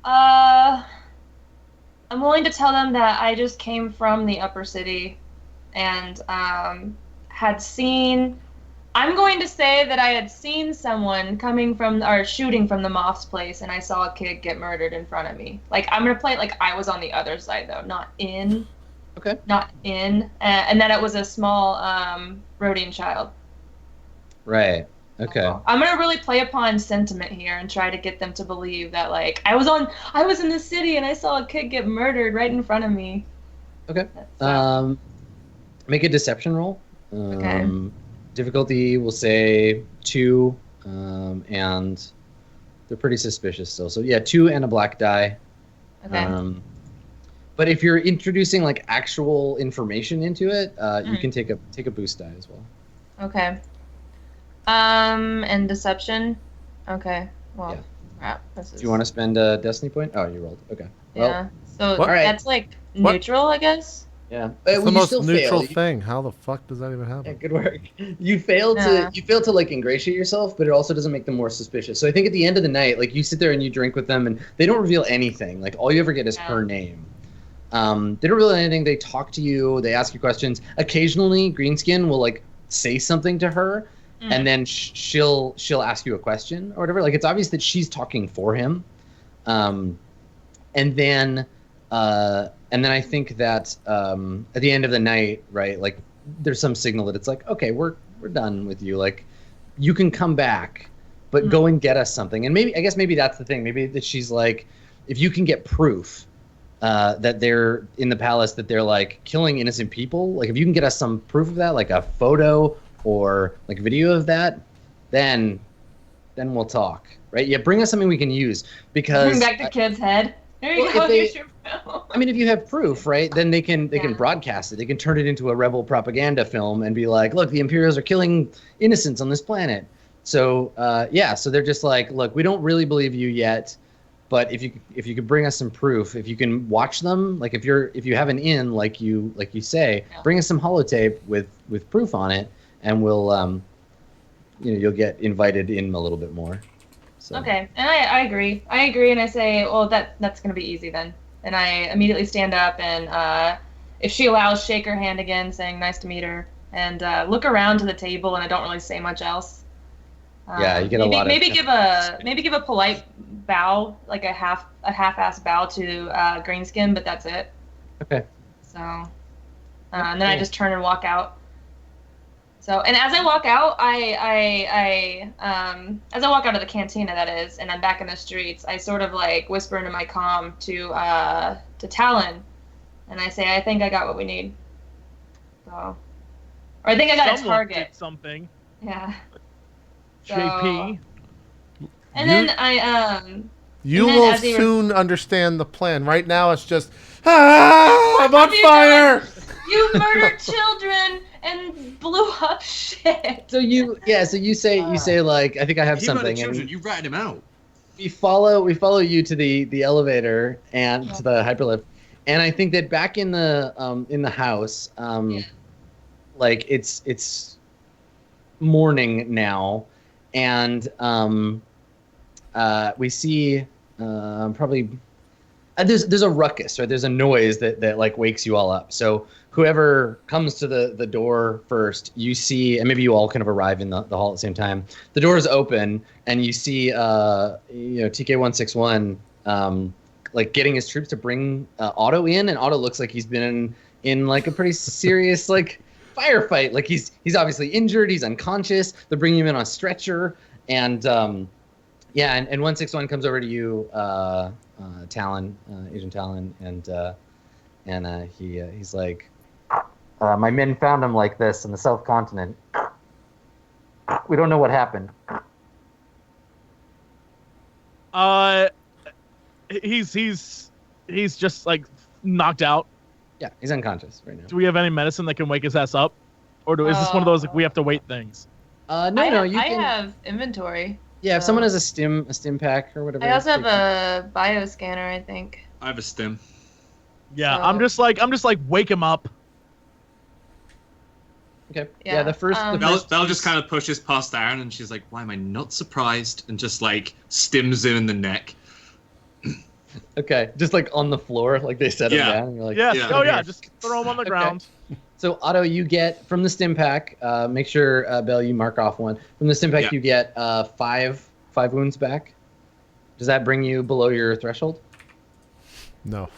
I'm willing to tell them that I just came from the upper city and had seen. I'm going to say that I had seen someone shooting from the Moff's place, and I saw a kid get murdered in front of me. Like, I'm gonna play it like I was on the other side, though, not in. Okay. Not in, and that it was a small Rhodian child. Right. Okay. I'm gonna really play upon sentiment here and try to get them to believe that, like, I was in the city and I saw a kid get murdered right in front of me. Okay. Make a deception roll. Okay. Difficulty, we'll say 2, and they're pretty suspicious still. So yeah, 2 and a black die. Okay. But if you're introducing like actual information into it, you can take a boost die as well. Okay. And deception. Okay. Well, yeah. Crap. Do you want to spend a destiny point? Oh, you rolled. Okay. Yeah. So What? that's like neutral, I guess. Yeah. It's the most neutral thing. How the fuck does that even happen? Yeah, good work. You fail to like ingratiate yourself, but it also doesn't make them more suspicious. So I think at the end of the night, like you sit there and you drink with them, and they don't reveal anything. Like all you ever get is her name. They don't reveal anything. They talk to you. They ask you questions. Occasionally, Greenskin will like say something to her, and then she'll ask you a question or whatever. Like it's obvious that she's talking for him, and then I think that at the end of the night, right, like there's some signal that it's like, okay, we're done with you. Like you can come back, but go and get us something. And maybe that's the thing. Maybe that she's like, if you can get proof that they're in the palace, that they're like killing innocent people. Like if you can get us some proof of that, like a photo or like video of that, then we'll talk, right? Yeah, bring us something we can use, because bring back the kid's head. There you go. Here's your film. I mean, if you have proof, right, then they can broadcast it. They can turn it into a rebel propaganda film and be like, look, the Imperials are killing innocents on this planet. So so they're just like, look, we don't really believe you yet, but if you could bring us some proof, if you can watch them, like if you have an in, like you say, bring us some holotape with proof on it, and we'll you'll get invited in a little bit more. So. Okay, and I agree, and I say, well, that's gonna be easy then, and I immediately stand up and if she allows, shake her hand again, saying nice to meet her, and look around to the table, and I don't really say much else. Yeah, you get a lot of maybe give a polite bow, like a half-ass bow to Greenskin, but that's it. Okay. So, and then I just turn and walk out. So, and as I walk out, as I walk out of the cantina, that is, and I'm back in the streets, I sort of like whisper into my comm to Talon, and I say, I think I got what we need. So, or I think I got a target. Something. Yeah. So, JP. And then You will soon understand the plan. Right now, it's just, I'm on fire! You murdered children, and blew up shit. So you say like, I think I have He something. The children, you ratted him out. We follow you to the elevator and to the hyperlift, and I think that back in the house, like it's morning now, and we see probably there's a ruckus, right? There's a noise that like wakes you all up. So whoever comes to the door first, you see, and maybe you all kind of arrive in the hall at the same time. The door is open, and you see TK161 like getting his troops to bring Otto in, and Otto looks like he's been in like a pretty serious like firefight. Like he's obviously injured, he's unconscious. They're bringing him in on a stretcher, and and 161 comes over to you, Talon, Agent Talon, and he's like, my men found him like this in the South Continent. We don't know what happened. He's just like knocked out. Yeah, he's unconscious right now. Do we have any medicine that can wake his ass up, or is this one of those like we have to wait things? I have inventory. Yeah, if someone has a stim pack or whatever. I also have a bioscanner, I think. I have a stim. Yeah, so. I'm just like wake him up. Okay. Yeah, the first Belle just kind of pushes past Aaron, and she's like, "Why am I not surprised?" And just like stims him in the neck. Okay, just like on the floor, like they set him down. And you're like, just throw him on the ground. So Otto, you get from the stim pack. Make sure Belle, you mark off one from the stim pack. You get 5 wounds back. Does that bring you below your threshold? No.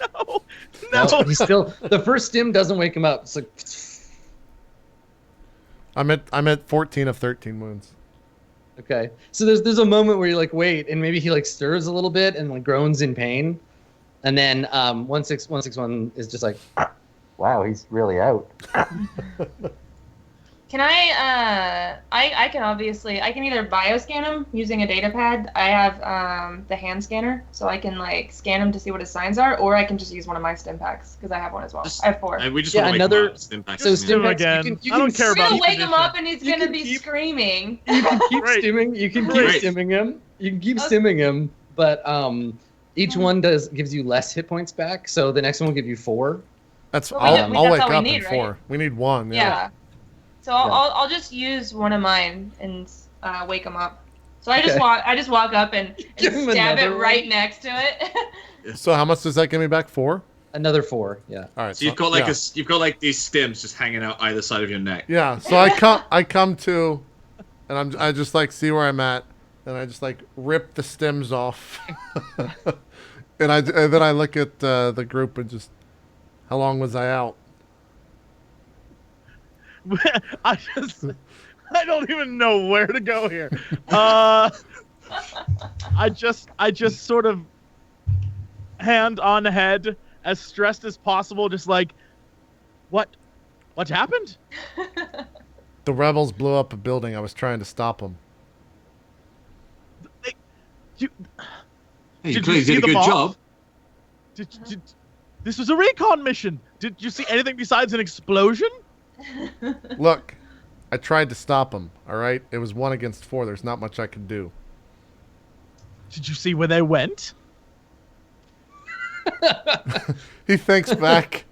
No. He's still the first stim doesn't wake him up. It's like I'm at 14 of 13 wounds. Okay, so there's a moment where you're like, wait, and maybe he like stirs a little bit and like groans in pain, and then 161 is just like, wow, he's really out. Can I can obviously, I can either bioscan him using a data pad. I have the hand scanner, so I can like scan him to see what his signs are, or I can just use one of my stim packs because I have one as well. I have 4. We just want to another stim pack. So stim packs again. I don't care about. We're gonna wake him up and he's gonna be screaming. You can keep stimming. You can keep stimming him. You can keep stimming him, but each one gives you less hit points back. So the next one will give you 4. That's I'll wake up in 4. Right? We need 1. Yeah. So I'll just use one of mine and wake him up. So I just walk up and stab it right next to it. So how much does that give me back? 4? Another 4. Yeah. All right. So you've got like these stims just hanging out either side of your neck. Yeah. So I come to, and I just like see where I'm at, and I just like rip the stems off, and then I look at the group and just, how long was I out? I don't even know where to go here. I just sort of hand on head, as stressed as possible, just like, what happened? The rebels blew up a building. I was trying to stop them. You did a good job. This was a recon mission. Did you see anything besides an explosion? Look, I tried to stop him, all right? It was 1 against 4. There's not much I could do. Did you see where they went? He thinks back,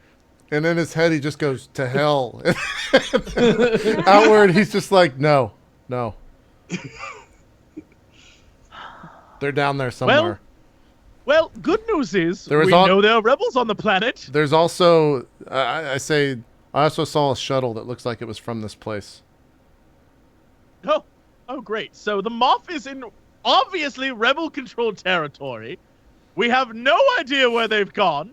and in his head he just goes, to hell. Outward, he's just like, no. They're down there somewhere. Well, good news is we know there are rebels on the planet. There's also, I also saw a shuttle that looks like it was from this place. Oh, great. So the Moth is in obviously rebel-controlled territory. We have no idea where they've gone.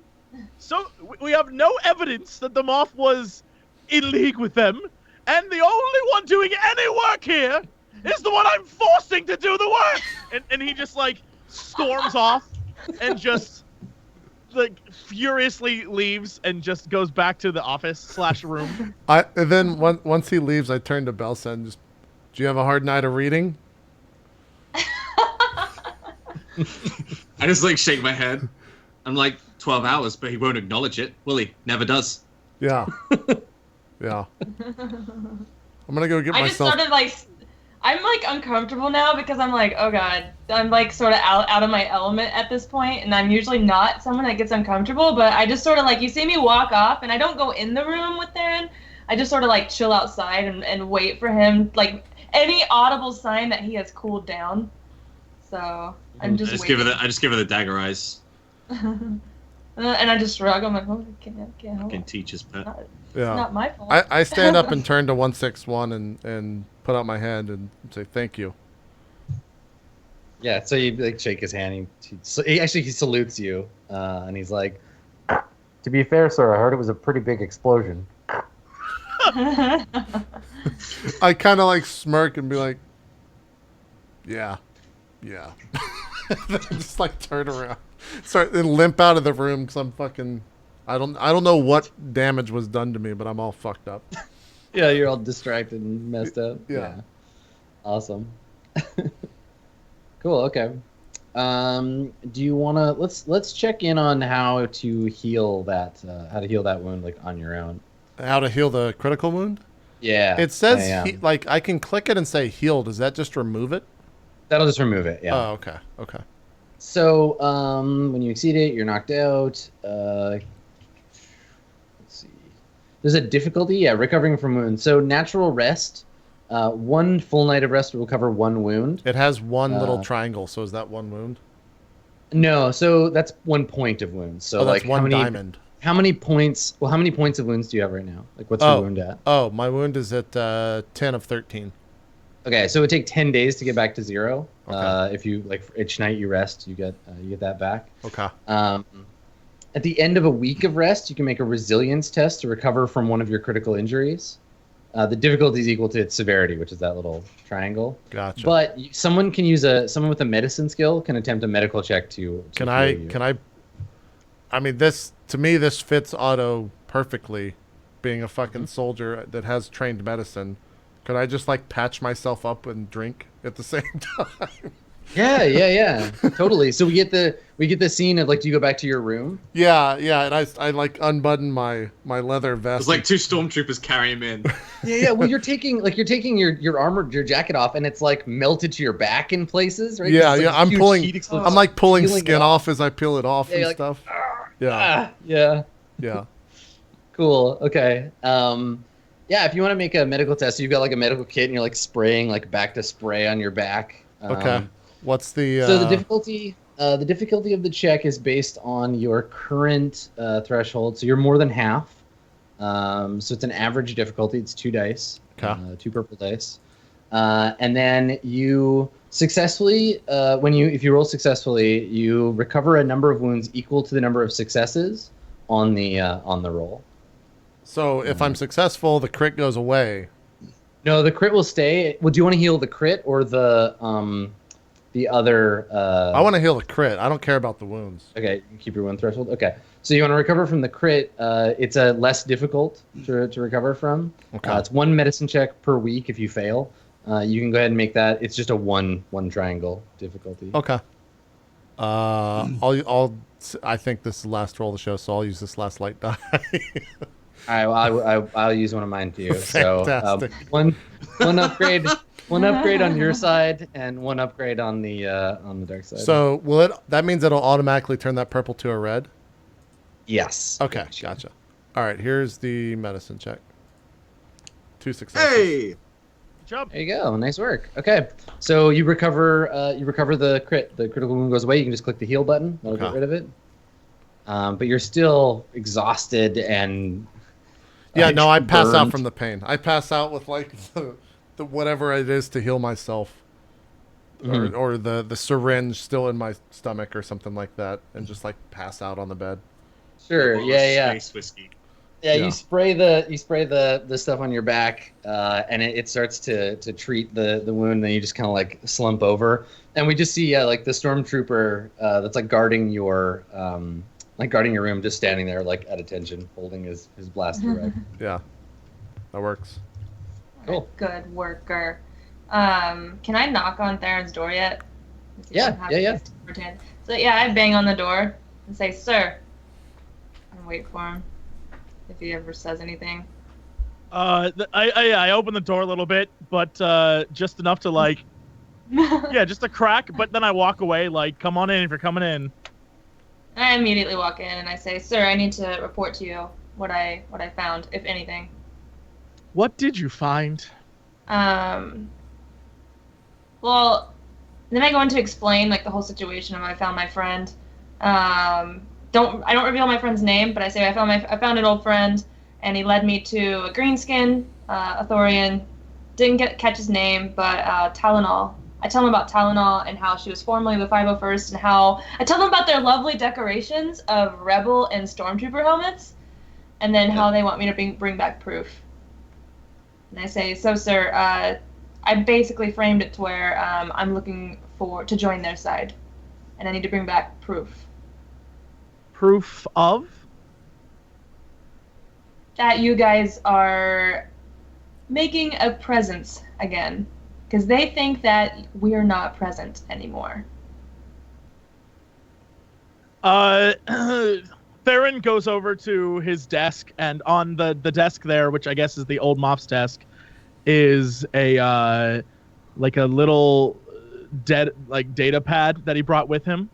So we have no evidence that the Moth was in league with them. And the only one doing any work here is the one I'm forcing to do the work. And he just like storms off and just like furiously leaves and just goes back to the office/room. And then once he leaves, I turn to Belsa and just, do you have a hard night of reading? I just like shake my head. I'm like, 12 hours, but he won't acknowledge it, will he? Never does. Yeah. Yeah. I'm gonna go get myself. I just started like, I'm like uncomfortable now because I'm like, oh god, I'm like sort of out of my element at this point, and I'm usually not someone that gets uncomfortable, but I just sort of like, you see me walk off, and I don't go in the room with Theron. I just sort of like chill outside and wait for him, like any audible sign that he has cooled down. So I'm just waiting. I just give her the dagger eyes. And I just shrug. I'm like, oh, I can't help. Fucking teacher's pet. It's not my fault. I stand up and turn to 161 and put out my hand and say thank you. Yeah, so you like shake his hand. He salutes you, and he's like, To be fair, sir, I heard it was a pretty big explosion. I kind of like smirk and be like, yeah. Then just like turn around, start and limp out of the room because I'm fucking. I don't know what damage was done to me, but I'm all fucked up. Yeah, you're all distracted and messed up. Yeah. Awesome. Cool. Okay. Do you want to let's check in on how to heal that wound like on your own. How to heal the critical wound? Yeah. It says like I can click it and say heal. Does that just remove it? That'll just remove it. Yeah. Oh, okay. Okay. So when you exceed it, you're knocked out. Let's see. There's a difficulty. Yeah, recovering from wounds. So natural rest. One full night of rest will recover one wound. It has one little triangle. So is that one wound? No. So that's 1 point of wounds. So that's like one diamond. How many points? Well, how many points of wounds do you have right now? Like, what's your wound at? Oh, my wound is at 10 of 13. Okay, so it would take 10 days to get back to 0. Okay. If you like each night you rest, you get that back. Okay. At the end of a week of rest, you can make a resilience test to recover from one of your critical injuries. The difficulty is equal to its severity, which is that little triangle. Gotcha. But someone with a medicine skill can attempt a medical check to Can I? I mean, this fits Otto perfectly, being a fucking soldier that has trained medicine. Could I just like patch myself up and drink at the same time? Yeah, totally. So we get the scene of like, do you go back to your room? Yeah, and I like unbutton my leather vest. There's like 2 stormtroopers carry him in. Yeah. Well, you're taking your armor, your jacket off, and it's like melted to your back in places, right? Yeah, like I'm pulling skin off as I peel it off and like, stuff. Yeah. Cool. Okay. Yeah, if you want to make a medical test, you've got like a medical kit, and you're like spraying like back to spray on your back. Okay. What's the? So the difficulty of the check is based on your current threshold. So you're more than half. So it's an average difficulty. It's 2 dice. Okay. 2 purple dice. And then you successfully, if you roll successfully, you recover a number of wounds equal to the number of successes on the roll. So if I'm successful, the crit goes away. No, the crit will stay. Well, do you want to heal the crit or the other? I want to heal the crit. I don't care about the wounds. Okay, you keep your wound threshold. Okay, so you want to recover from the crit. It's a less difficult to recover from. Okay. It's 1 medicine check per week. If you fail, you can go ahead and make that. It's just a one triangle difficulty. Okay. I think this is the last roll of the show, so I'll use this last light die. All right, well, I'll use one of mine too. Fantastic. So one upgrade, one upgrade on your side, and 1 upgrade on the dark side. So that means it'll automatically turn that purple to a red? Yes. Okay, gotcha. All right, here's the medicine check. 2 successes. Hey! Good job. There you go. Nice work. Okay, so you recover the crit. The critical wound goes away. You can just click the heal button. That'll get rid of it. But you're still exhausted and. Yeah, no, I pass out from the pain. I pass out with like the whatever it is to heal myself, or the syringe still in my stomach or something like that, and just like pass out on the bed. Sure. Yeah. Space whiskey. Yeah, you spray the stuff on your back, and it starts to treat the wound. And then you just kind of like slump over, and we just see like the stormtrooper that's like guarding your room, just standing there like at attention, holding his blaster rifle. Yeah, that works. Cool. Good worker. Can I knock on Theron's door yet? Yeah. So yeah, I bang on the door and say, "Sir," and wait for him if he ever says anything. I open the door a little bit, but just enough to like, yeah, just a crack. But then I walk away, like, come on in if you're coming in. I immediately walk in and I say, "Sir, I need to report to you what I found, if anything." What did you find? Well, then I go on to explain like the whole situation of I found my friend. I don't reveal my friend's name, but I say I found an old friend, and he led me to a greenskin, a Thorian. Didn't catch his name, but Tylenol. I tell him about Tylenol and how she was formerly the 501st, and how I tell them about their lovely decorations of Rebel and Stormtrooper helmets, and then how they want me to bring back proof. And I say, "So, sir, I basically framed it to where I'm looking to join their side, and I need to bring back proof." Proof of? That you guys are making a presence again, because they think that we're not present anymore. Theron goes over to his desk, and on the desk there, which I guess is the old Moff's desk, is a like a little data pad that he brought with him.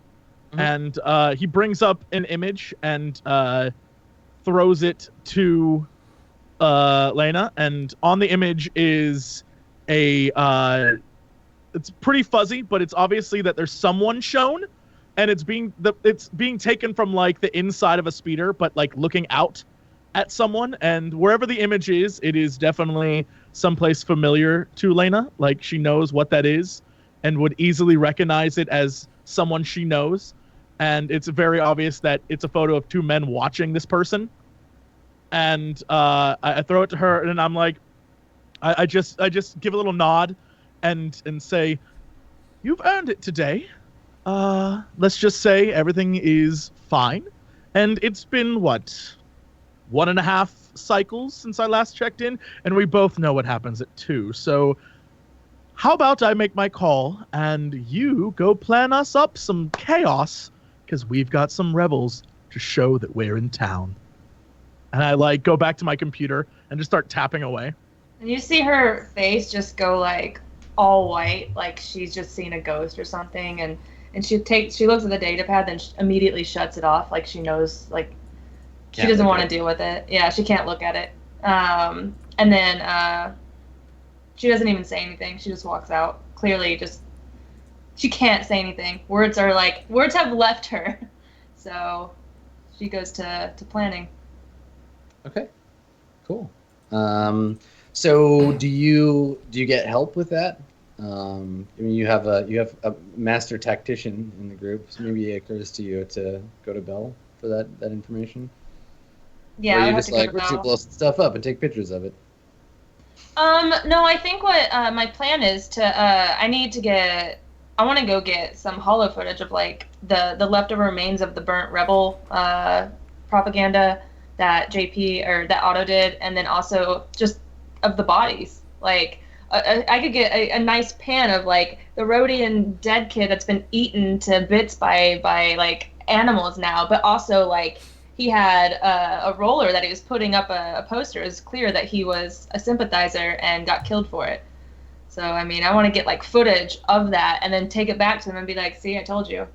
Mm-hmm. And he brings up an image and throws it to Lena, and on the image is it's pretty fuzzy, but it's obviously that there's someone shown, and it's being taken from like the inside of a speeder, but like looking out at someone, and wherever the image is, it is definitely someplace familiar to Lena. Like, she knows what that is and would easily recognize it as someone she knows. And it's very obvious that it's a photo of two men watching this person. And I throw it to her, and I'm like, I just give a little nod and say, "You've earned it today. Let's just say everything is fine. And it's been, 1.5 cycles since I last checked in, and we both know what happens at 2. So how about I make my call, and you go plan us up some chaos, because we've got some rebels to show that we're in town." And I go back to my computer and just start tapping away. And you see her face just go like all white, like she's just seen a ghost or something, and she looks at the data pad, then immediately shuts it off, like she knows, like she doesn't want to deal with it. Yeah, she can't look at it. And then she doesn't even say anything. She just walks out. Clearly, she can't say anything. Words have left her. So she goes to planning. Okay, cool. So do you get help with that? I mean, you have a master tactician in the group, so maybe it occurs to you to go to Bell for that information. Yeah, or you're just like, we're just gonna blow stuff up and take pictures of it. No, I think what my plan is I want to go get some holo footage of like the leftover remains of the burnt rebel propaganda that JP or that Otto did, and then also just of the bodies. Like I could get a nice pan of like the Rhodian dead kid that's been eaten to bits by like animals now, but also like he had a roller that he was putting up a poster. It's clear that he was a sympathizer and got killed for it. So, I mean, I want to get, like, footage of that and then take it back to them and be like, "See, I told you."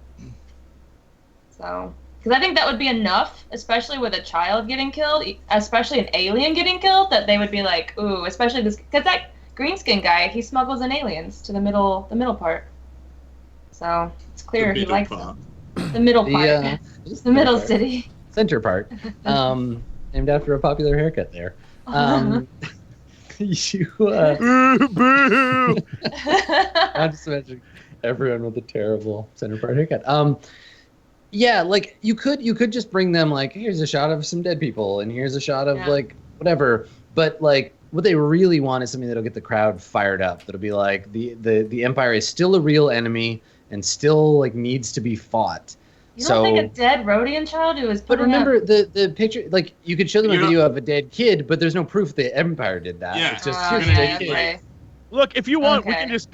So, because I think that would be enough, especially with a child getting killed, especially an alien getting killed, that they would be like, ooh, especially this, because that greenskin guy, he smuggles in aliens to the middle part. So, it's clear he likes them. The middle part. The middle city. Center part, named after a popular haircut there. You, boo! I'm just imagining everyone with a terrible center part haircut. Yeah, like you could just bring them like, here's a shot of some dead people, and here's a shot of like whatever. But like, what they really want is something that'll get the crowd fired up. That'll be like the Empire is still a real enemy and still like needs to be fought. You don't think a dead Rhodian child who was But remember, the picture, like, you could show them a video of a dead kid, but there's no proof the Empire did that. Yeah. It's just a dead kid. Okay. Look, if you want, we can just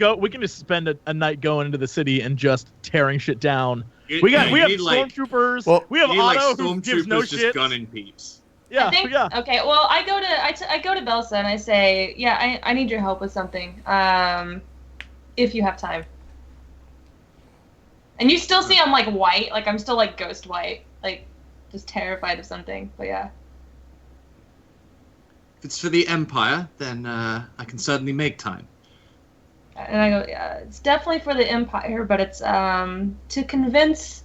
spend a night going into the city and just tearing shit down. We have stormtroopers. We have Otto who gives no shit. Gunning peeps. Yeah, I think, yeah. Okay, well, I go to Belsa and I say, yeah, I need your help with something. If you have time. And you still see I'm like white, like I'm still like ghost white, like just terrified of something. But yeah. If it's for the Empire, then I can certainly make time. And I go, yeah, it's definitely for the Empire, but it's to convince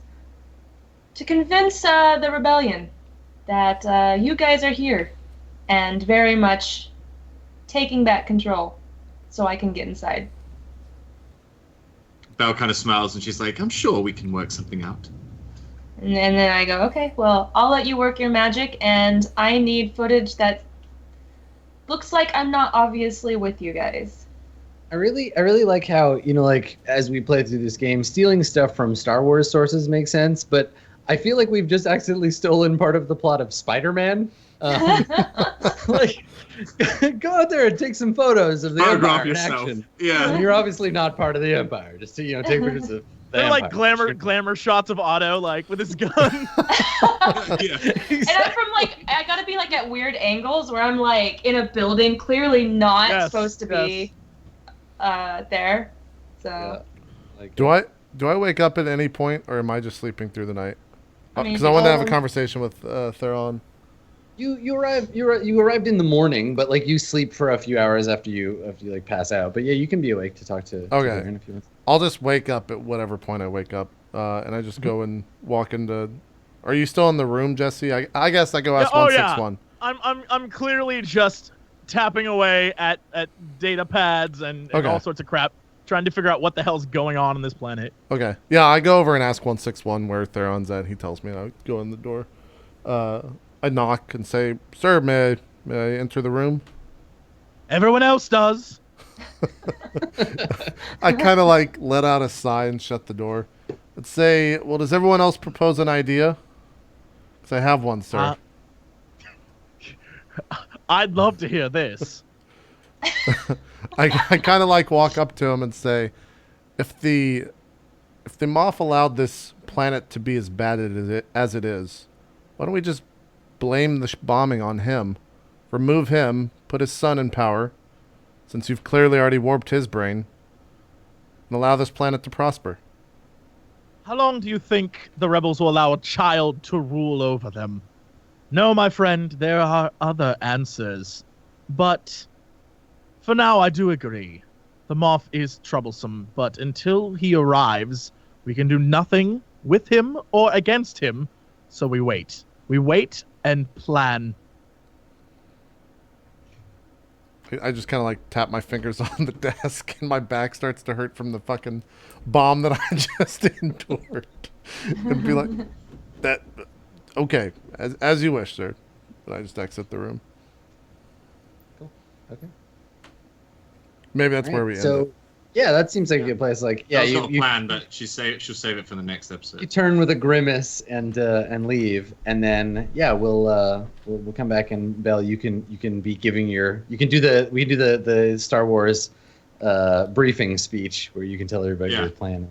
the rebellion that you guys are here and very much taking back control so I can get inside. Belle kind of smiles and she's like, I'm sure we can work something out. And then I go, okay, well, I'll let you work your magic, and I need footage that looks like I'm not obviously with you guys. I really like how, like as we play through this game, stealing stuff from Star Wars sources makes sense, but I feel like we've just accidentally stolen part of the plot of Spider-Man. Like, go out there and take some photos of the Photograph Empire in yourself. action. Yeah. And you're obviously not part of the Empire. Just to, take pictures of the They're like Empire. glamour shots of Otto, like with his gun. Yeah. And I'm from like, I gotta be like at weird angles where I'm like in a building clearly not supposed to be there. So. Yeah. Do I wake up at any point, or am I just sleeping through the night? Because I mean, wanted to have a conversation with Theron. You arrived in the morning, but like you sleep for a few hours after you like pass out. But yeah, you can be awake to talk to Aaron if you want. I'll just wake up at whatever point I wake up, and I just go and walk into. Are you still in the room, Jesse? I guess I go ask 161. I'm clearly just tapping away at data pads and all sorts of crap, trying to figure out what the hell's going on this planet. Okay. Yeah, I go over and ask 161 where Theron's at. He tells me, and I go in the door. I knock and say, "Sir, may I enter the room?" Everyone else does. I kind of like let out a sigh and shut the door. And say, "Well, does everyone else propose an idea?" Because I have one, sir. I'd love to hear this. I kind of like walk up to him and say, if the Moff allowed this planet to be as bad as it is, why don't we just blame the bombing on him, remove him, put his son in power, since you've clearly already warped his brain, and allow this planet to prosper? How long do you think the rebels will allow a child to rule over them? No, my friend, there are other answers. But for now, I do agree. The Moff is troublesome, but until he arrives, we can do nothing with him or against him, so we wait. We wait and plan. I just kind of like tap my fingers on the desk, and my back starts to hurt from the fucking bomb that I just endured. And be like, "That, okay, as you wish, sir." But I just exit the room. Cool. Okay. Maybe that's where we end So, it. yeah, that seems like a good place. Like, yeah, That's not a plan, but she'll save it for the next you episode. turn with a grimace and leave, and then we'll come back, and Belle, you can do the Star Wars briefing speech where you can tell everybody your plan.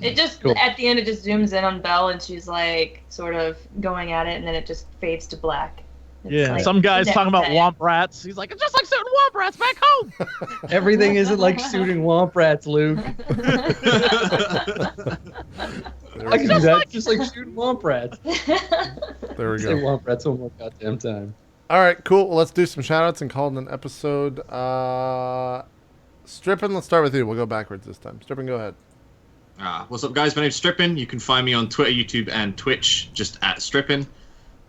It just Cool. At the end it just zooms in on Belle and she's like sort of going at it, and then it just fades to black. It's like some guy's the talking about next day. womp rats. He's like, it's just like shooting womp rats back home. Everything isn't like shooting womp rats, Luke. I can do that, just like shooting womp rats. There we Say go. womp rats one more goddamn time. All right, cool. Well, let's do some shout-outs and call it an episode. Strippin, let's start with you. We'll go backwards this time. Strippin, go ahead. What's up, guys? My name's Strippin. You can find me on Twitter, YouTube, and Twitch, just at Strippin.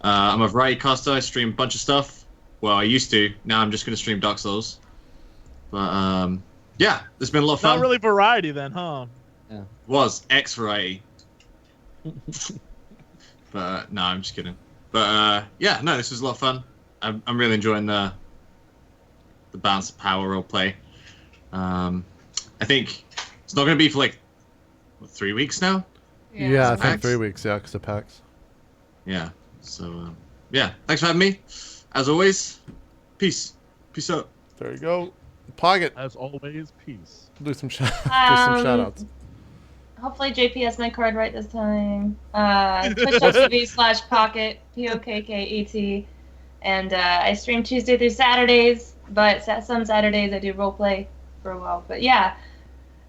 I'm a variety caster. I stream a bunch of stuff. Well, I used to. Now I'm just going to stream Dark Souls. But, yeah, there's been a lot of fun. Not really variety then, huh? Yeah. Was X variety. But, no, I'm just kidding. But, yeah, no, this was a lot of fun. I'm really enjoying the balance of power role play. I think it's not going to be for, like, 3 weeks now? Yeah, I think PAX? 3 weeks, yeah, because of PAX. Yeah. So, yeah. Thanks for having me. As always, peace. Peace out. There you go. Pocket. As always, peace. Do some shout-outs. Hopefully JP has my card right this time. Twitch.tv/Pocket, Pokket. And I stream Tuesday through Saturdays, but some Saturdays I do roleplay for a while. But yeah,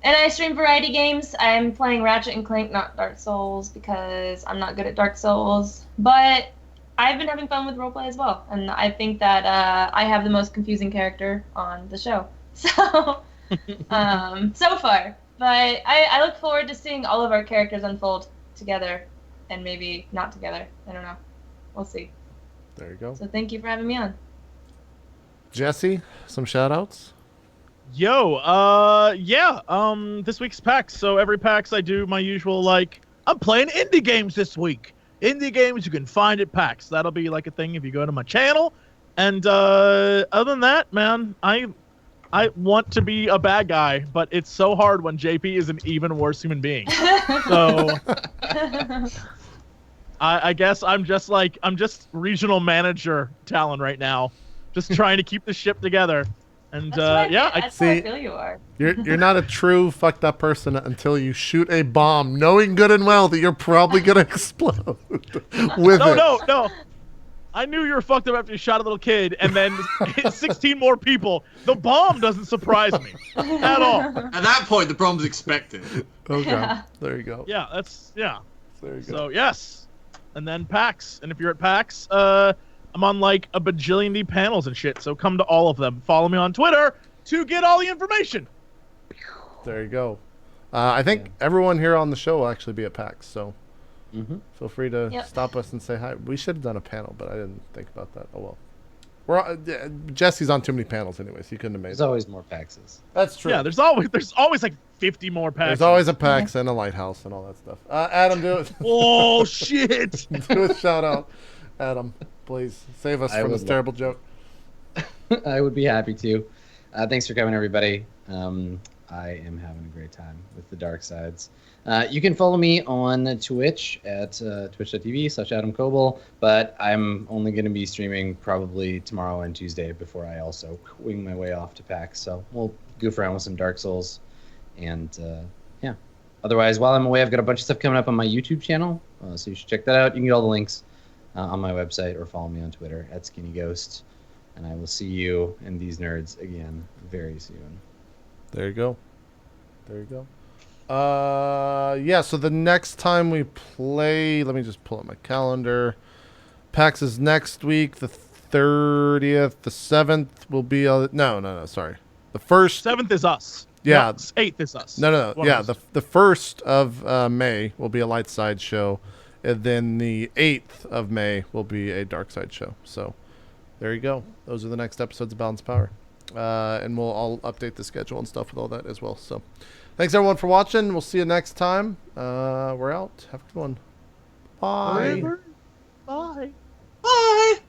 and I stream variety games. I'm playing Ratchet and Clank, not Dark Souls, because I'm not good at Dark Souls. But I've been having fun with roleplay as well, and I think that I have the most confusing character on the show. So, so far. But I look forward to seeing all of our characters unfold together, and maybe not together. I don't know. We'll see. There you go. So thank you for having me on. Jesse, some shout outs? Yo, yeah, this week's PAX. So every PAX I do my usual, like, I'm playing indie games this week. Indie games you can find at PAX. That'll be like a thing if you go to my channel. And other than that, man, I want to be a bad guy, but it's so hard when JP is an even worse human being. So I guess I'm just regional manager Talon right now, just trying to keep the ship together. And yeah, that's how I feel you are. You're not a true fucked up person until you shoot a bomb, knowing good and well that you're probably gonna explode with it. No. I knew you were fucked up after you shot a little kid, and then 16 more people. The bomb doesn't surprise me at all. At that point, the bomb's expected. Okay, Yeah. there you go. Yeah, yeah. There you go. So yes, and then PAX. And if you're at PAX, I'm on like a bajillion panels and shit. So come to all of them. Follow me on Twitter to get all the information. There you go. I think everyone here on the show will actually be at PAX, so feel free to stop us and say hi. We should have done a panel, but I didn't think about that. Oh well. Jesse's on too many panels anyway, so you couldn't have made it. There's always more PAXs. That's true. Yeah, there's always like 50 more PAXs. There's always a PAX and a lighthouse and all that stuff. Adam, do it. Oh shit! Do a shout out, Adam. Please save us from this terrible joke. I would be happy to. Thanks for coming, everybody. I am having a great time with the Dark Sides. You can follow me on Twitch at twitch.tv/Adam Koebel, but I'm only going to be streaming probably tomorrow and Tuesday before I also wing my way off to PAX. So we'll goof around with some Dark Souls. And yeah. Otherwise, while I'm away, I've got a bunch of stuff coming up on my YouTube channel. So you should check that out. You can get all the links on my website or follow me on Twitter at SkinnyGhost. And I will see you and these nerds again very soon. There you go. There you go. Yeah, so the next time we play, let me just pull up my calendar. PAX is next week, the 30th. The 7th will be... No, sorry. The 1st... 7th is us. Yeah. No, 8th is us. No. Yeah, the 1st of May will be a light side show. And then the 8th of May will be a dark side show. So there you go. Those are the next episodes of Balance Power. And we'll update the schedule and stuff with all that as well. So thanks everyone for watching. We'll see you next time. We're out. Have a good one. Bye. Bye. Bye.